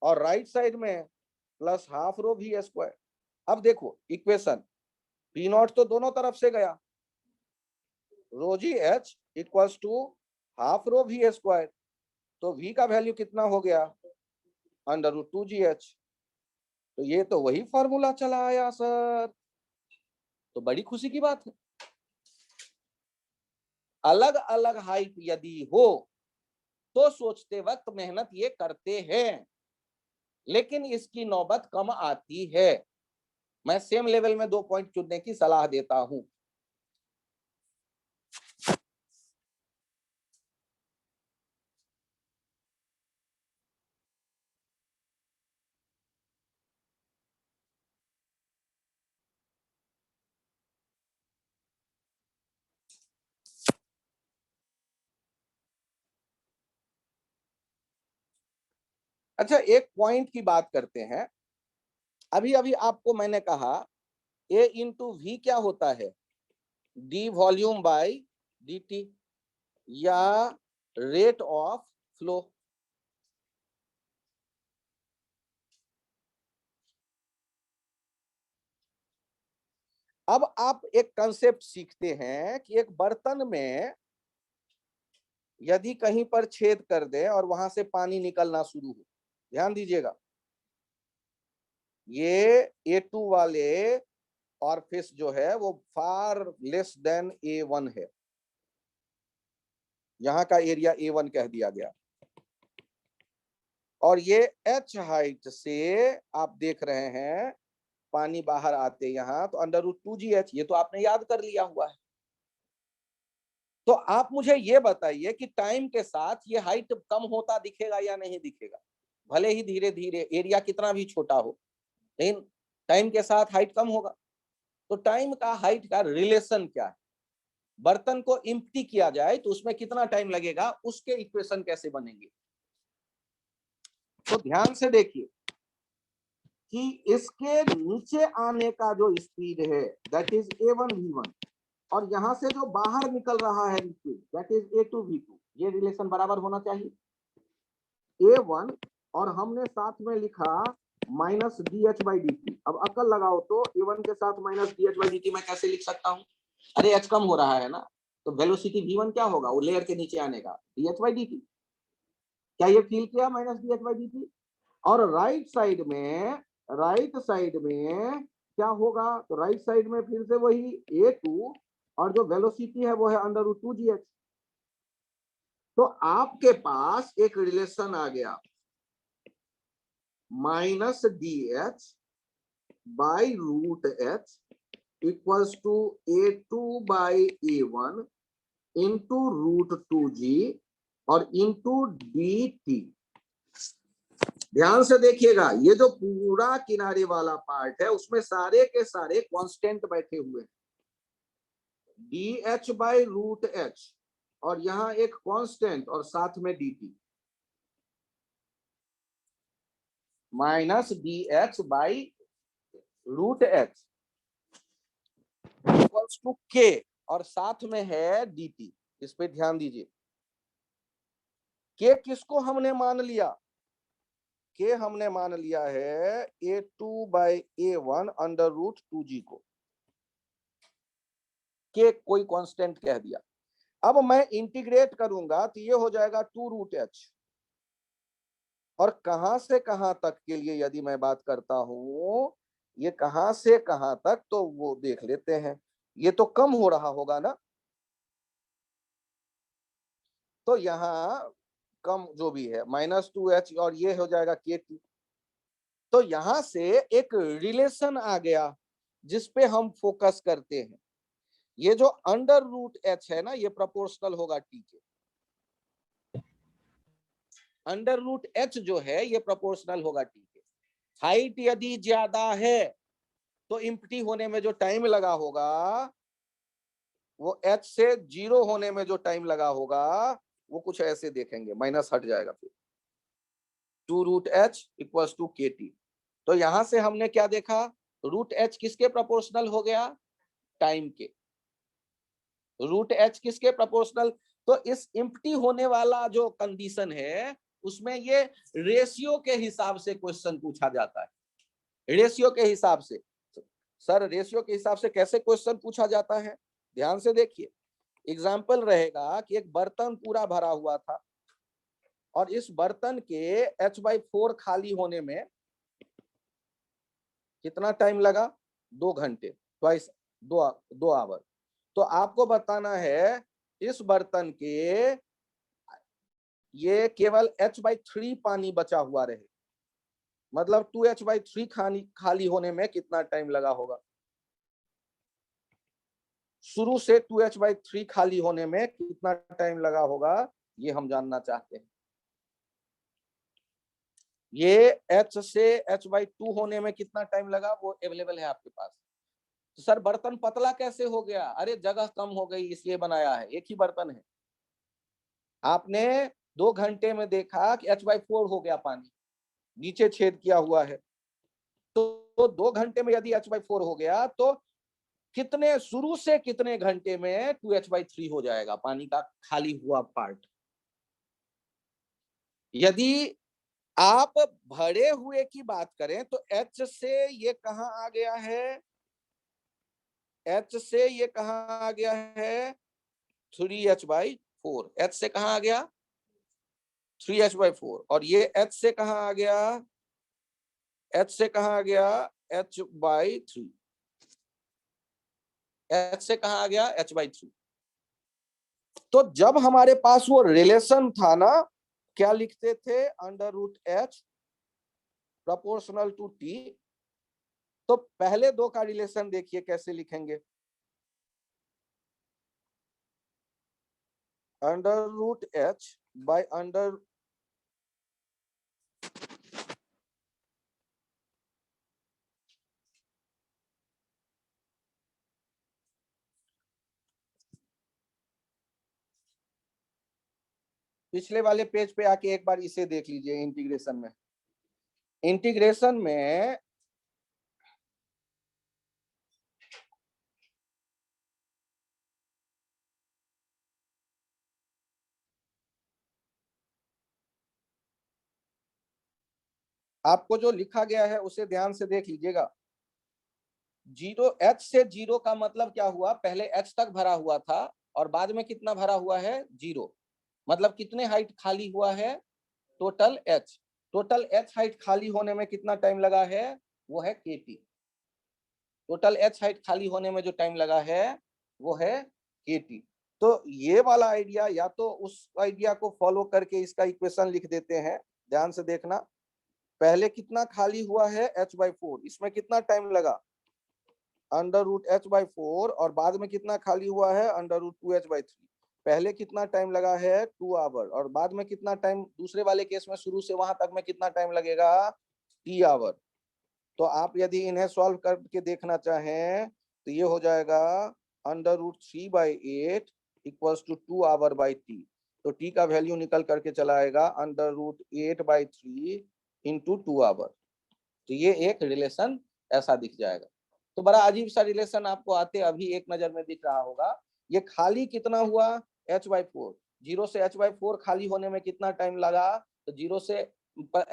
और राइट साइड में plus half rho V square. अब देखो इक्वेशन पी नॉट तो दोनों तरफ से गया, rho G H equals to half rho V square, तो v का वैल्यू कितना हो गया √2gh। तो ये तो वही फॉर्मूला चला आया सर, तो बड़ी खुशी की बात है। अलग अलग हाइट यदि हो तो सोचते वक्त मेहनत ये करते हैं, लेकिन इसकी नौबत कम आती है। मैं सेम लेवल में 2 पॉइंट चुनने की सलाह देता हूं। अच्छा, एक पॉइंट की बात करते हैं। अभी अभी आपको मैंने कहा a इंटू वी क्या होता है, डी वॉल्यूम बाय dt या रेट ऑफ फ्लो। अब आप एक कंसेप्ट सीखते हैं कि एक बर्तन में यदि कहीं पर छेद कर दे और वहां से पानी निकलना शुरू हो, ध्यान दीजिएगा, ये A2 वाले ऑरिफिस जो है वो फार लेस देन A1 है, यहां का एरिया A1 कह दिया गया, और ये H हाइट से आप देख रहे हैं पानी बाहर आते यहाँ, तो √2gh, ये तो आपने याद कर लिया हुआ है। तो आप मुझे ये बताइए कि टाइम के साथ ये हाइट कम होता दिखेगा या नहीं दिखेगा, भले ही धीरे धीरे एरिया कितना भी छोटा हो, लेकिन टाइम के साथ हाइट कम होगा। तो टाइम का हाइट का रिलेशन क्या है, बर्तन को एम्प्टी किया जाए तो उसमें कितना टाइम लगेगा, उसके इक्वेशन कैसे बनेंगे। तो ध्यान से देखिए कि इसके नीचे आने का जो स्पीड है दैट इज A1 V1, और यहां से जो बाहर निकल रहा है liquid that is A2 V2, ये रिलेशन बराबर होना चाहिए। A1 और हमने साथ में लिखा माइनस dH/dt। अब अकल लगाओ तो A1 के साथ माइनस dH/dt मैं कैसे लिख सकता हूं, अरे h कम हो रहा है ना, तो वेलोसिटी V1 क्या होगा, वो लेयर के नीचे आने का dH/dt। क्या ये फील किया माइनस dH/dt। और राइट साइड में क्या होगा, तो राइट साइड में फिर से वही A2 और जो वेलोसिटी है वो है √2gh। तो आपके पास एक रिलेशन आ गया minus dH by √h equals to A2/A1 into √2g और इंटू dt। ध्यान से देखिएगा, ये जो पूरा किनारे वाला पार्ट है उसमें सारे के सारे कांस्टेंट बैठे हुए हैं, dH/√h और यहां एक कांस्टेंट और साथ में dt, minus dH/√h equals to k और साथ में है dt। इस पे ध्यान दीजिए, k किसको हमने मान लिया, के हमने मान लिया है A2/A1 √2g को, के कोई कांस्टेंट कह दिया। अब मैं इंटीग्रेट करूंगा तो ये हो जाएगा 2√h, और कहां से कहां तक के लिए यदि मैं बात करता हूं, ये कहां से कहां तक, तो वो देख लेते हैं। ये तो कम हो रहा होगा ना, तो यहां कम जो भी है -2h और ये हो जाएगा k2। तो यहां से एक रिलेशन आ गया जिस पे हम फोकस करते हैं, ये जो √h है ना, ये प्रोपोर्शनल होगा t के, √h जो है ये प्रोपोर्शनल होगा t के। हाइट यदि ज्यादा है तो एम्प्टी होने में जो टाइम लगा होगा वो h से 0 होने में जो टाइम लगा होगा वो कुछ ऐसे देखेंगे, माइनस हट जाएगा, फिर 2√h इक्वल्स टू kt। तो यहां से हमने क्या देखा, √h किसके प्रोपोर्शनल हो गया, टाइम के। √h किसके प्रोपोर्शनल, तो इस एम्प्टी होने वाला जो कंडीशन है उसमें ये रेशियो के हिसाब से क्वेश्चन पूछा जाता है। रेशियो के हिसाब से। सर रेशियो के हिसाब से कैसे क्वेश्चन पूछा जाता है, ध्यान से देखिए। एग्जाम्पल रहेगा कि एक बर्तन पूरा भरा हुआ था और इस बर्तन के h/4 खाली होने में कितना टाइम लगा, 2 घंटे, ट्वाइस 2 आवर। तो आपको बताना है इस बर्तन के ये केवल h/3 पानी बचा हुआ रहे, मतलब 2h/3 खाली होने में कितना टाइम लगा होगा। शुरू से 2h/3 खाली होने में कितना टाइम लगा होगा, ये हम जानना चाहते हैं। ये h से h/2 होने में कितना टाइम लगा, वो अवेलेबल है आपके पास। तो सर बर्तन पतला कैसे हो गया, अरे जगह कम हो गई इसलिए बनाया है, एक ही बर्तन है। आपने 2 घंटे में देखा कि h/4 हो गया पानी, नीचे छेद किया हुआ है। तो 2 घंटे में यदि h/4 हो गया तो कितने शुरू से कितने घंटे में 2h/3 हो जाएगा पानी का खाली हुआ पार्ट। यदि आप भरे हुए की बात करें तो h से ये कहां आ गया है, h से ये कहां आ गया है, 3h/4। h से कहां आ गया, 3h/4। और ये h से कहां आ गया, h से कहां आ गया, h/3। h से कहां आ गया, h/3। तो जब हमारे पास वो रिलेशन था ना, क्या लिखते थे, √h प्रोपोर्शनल टू t। तो पहले दो का रिलेशन देखिए कैसे लिखेंगे, √h बाय अंडर पिछले वाले पेज पे आके एक बार इसे देख लीजिए। इंटीग्रेशन में आपको जो लिखा गया है उसे ध्यान से देख लीजिएगा। 0h से 0 का मतलब क्या हुआ, पहले h तक भरा हुआ था और बाद में कितना भरा हुआ है, 0। मतलब कितने हाइट खाली हुआ है, total h। Total h height खाली होने में कितना टाइम लगा है, वो है kt। टोटल h हाइट खाली होने में जो टाइम लगा है वो है kt। तो ये वाला आइडिया, या तो उस आइडिया को फॉलो करके इसका इक्वेशन लिख देते हैं। ध्यान से देखना, पहले कितना खाली हुआ है, h/4, इसमें कितना टाइम लगा, √h/4। और बाद में कितना खाली हुआ है, √2h/3। पहले कितना टाइम लगा है, 2 आवर। और बाद में कितना टाइम, दूसरे वाले केस में शुरू से वहां तक में कितना टाइम लगेगा, t आवर। तो आप यदि इन्हें सॉल्व करके देखना चाहें तो ये हो जाएगा √3/8 equals to 2 over by t। तो t का वैल्यू निकल करके चला आएगा √8/3 इंटू 2 आवर। तो ये एक रिलेशन ऐसा दिख जाएगा। तो बड़ा अजीब सा रिलेशन आपको आते अभी एक नजर में दिख रहा होगा। ये खाली कितना हुआ, h/4। 0 से h/4 खाली होने में कितना टाइम लगा, तो 0 से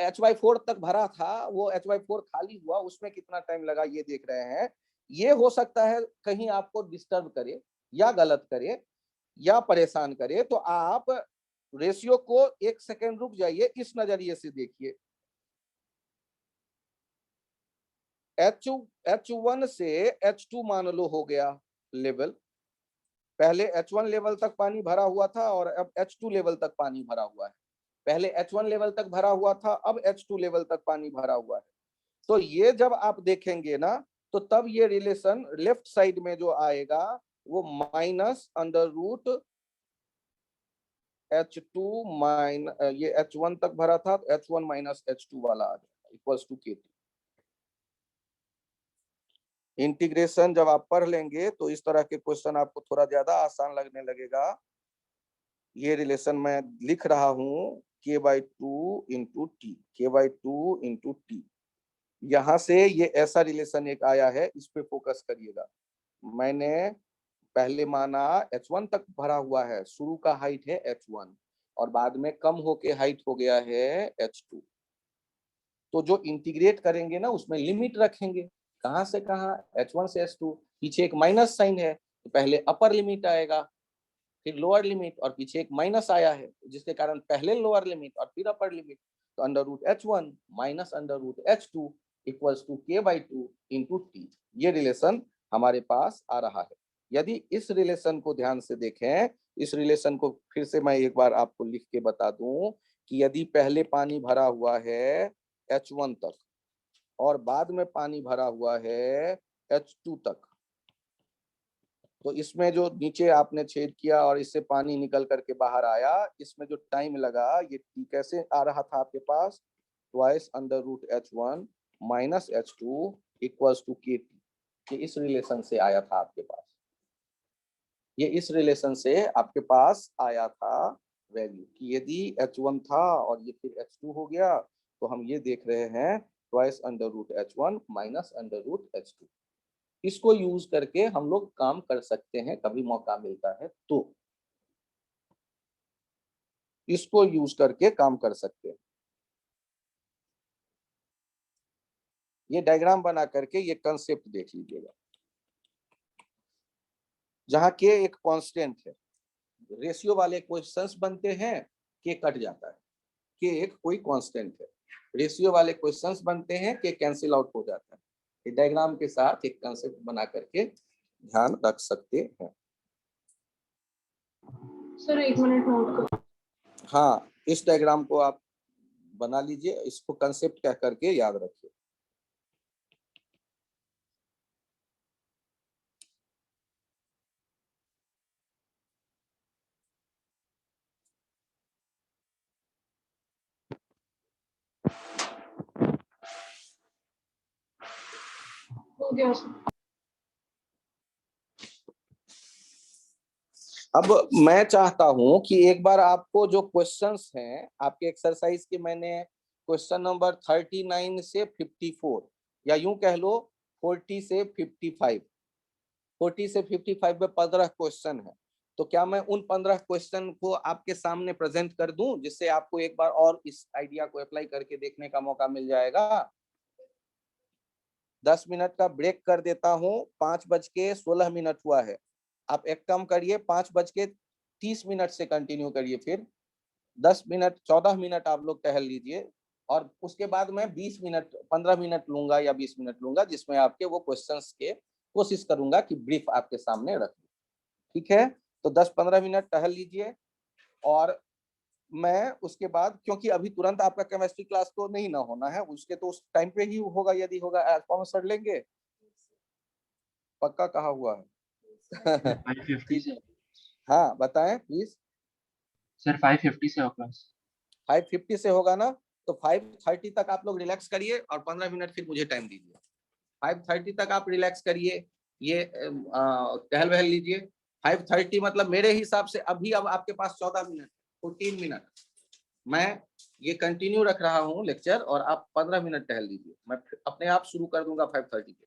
h/4 तक भरा था, वो h/4 खाली हुआ, उसमें कितना टाइम लगा ये देख रहे हैं। ये हो सकता है कहीं आपको डिस्टर्ब करे या गलत करे या परेशान करे, तो आप रेशियो को 1 सेकेंड रुक जाइए, इस नजरिए से देखिए। H1 से H2 मान लो हो गया लेवल। पहले H1 लेवल तक पानी भरा हुआ था और अब H2 लेवल तक पानी भरा हुआ है। पहले H1 लेवल तक भरा हुआ था, अब H2 लेवल तक पानी भरा हुआ है। तो ये जब आप देखेंगे ना, तो तब ये रिलेशन लेफ्ट साइड में जो आएगा वो -√H2 ये H1 तक भरा था, तो H1 - H2 वाला आ जाएगा इक्वल्स टू KT। इंटीग्रेशन जब आप पढ़ लेंगे तो इस तरह के क्वेश्चन आपको थोड़ा ज्यादा आसान लगने लगेगा। ये रिलेशन मैं लिख रहा हूं k/2 into T, k/2 into T. यहां से ये ऐसा रिलेशन एक आया है, इस पे फोकस करिएगा। मैंने पहले माना H1 तक भरा हुआ है, शुरू का हाइट है H1। और बाद में कम होके हाइट हो गया है H2। तो जो इंटीग्रेट करेंगे ना उसमें लिमिट रखेंगे, कहां से कहां, H1 से H2, पीछे एक माइनस साइन है तो पहले अपर लिमिट आएगा फिर लोअर लिमिट, और पीछे एक माइनस आया है जिसके कारण पहले लोअर लिमिट और फिर अपर लिमिट। तो under root H1 minus under root H2 equals to K/2 into T। ये रिलेशन हमारे पास आ रहा है। यदि इस रिलेशन को ध्यान से देखें, इस रिलेशन को फिर से मैं एक बार आपको लिख के बता दूं कि यदि पहले पानी भरा हुआ है H1 तक और बाद में पानी भरा हुआ है H2 तक, तो इसमें जो नीचे आपने छेद किया और इससे पानी निकल करके बाहर आया, इसमें जो टाइम लगा ये टी कैसे आ रहा था आपके पास, twice under root H1 minus H2 equals to KT। ये इस रिलेशन से आया था आपके पास, ये इस रिलेशन से आपके पास आया था वैल्यू कि यदि H1 था और ये फिर H2 हो गया, तो हम ये देख रहे हैं twice under root H1 minus under root H2। इसको यूज करके हम लोग काम कर सकते हैं, कभी मौका मिलता है तो इसको यूज करके काम कर सकते हैं। ये डायग्राम बना करके ये कंसेप्ट देख लीजिएगा, जहां के एक कांस्टेंट है, रेशियो वाले क्वेश्चंस बनते हैं, के कट जाता है, के एक कोई कांस्टेंट है, रेशियो वाले क्वेश्चंस बनते हैं, के कैंसिल आउट हो जाता है। ये डायग्राम के साथ एक कंसेप्ट बना करके ध्यान रख सकते हैं। सर 1 मिनट नोट करो। हाँ, इस डायग्राम को आप बना लीजिए, इसको कंसेप्ट कह करके याद रखिए। हो गया सर। अब मैं चाहता हूं कि एक बार आपको जो क्वेश्चंस हैं आपके एक्सरसाइज के, मैंने क्वेश्चन नंबर 39 से 54 या यूं कह लो 40 से 55, 40 से 55 में 15 क्वेश्चन है। तो क्या मैं उन 15 क्वेश्चन को आपके सामने प्रेजेंट कर दूं, जिससे आपको एक बार और इस आइडिया को अप्लाई करके देखने का मौका मिल जाएगा। 10 मिनट का ब्रेक कर देता हूं, 5:16 हुआ है। आप एक काम करिए, 5:30 से कंटिन्यू करिए, फिर 10 मिनट 14 मिनट आप लोग टहल लीजिए, और उसके बाद मैं 20 मिनट 15 मिनट लूंगा या 20 मिनट लूंगा, जिसमें आपके वो क्वेश्चंस के कोशिश करूंगा कि ब्रीफ आपके सामने रख दूं। ठीक है, तो 10-15 मिनट टहल लीजिए, और मैं उसके बाद, क्योंकि अभी तुरंत आपका केमिस्ट्री क्लास तो नहीं ना होना है, उसके तो उस टाइम पे ही होगा, यदि होगा सर लेंगे, पक्का कहा हुआ है। 550 से। हाँ बताएं प्लीज। सर 550 से होगा। 550 से होगा ना, तो 5:30 तक आप लोग रिलैक्स करिए और 15 मिनट फिर मुझे टाइम दीजिए। 5:30 तक आप रिलैक्स करिए, ये टहल वहल लीजिए। 5:30 मतलब मेरे हिसाब से अभी अब आपके पास 14 मिनट 14 मिनट मैं ये कंटिन्यू रख रहा हूँ लेक्चर, और आप 15 मिनट टहल लीजिए, मैं अपने आप शुरू कर दूंगा 5:30 पे।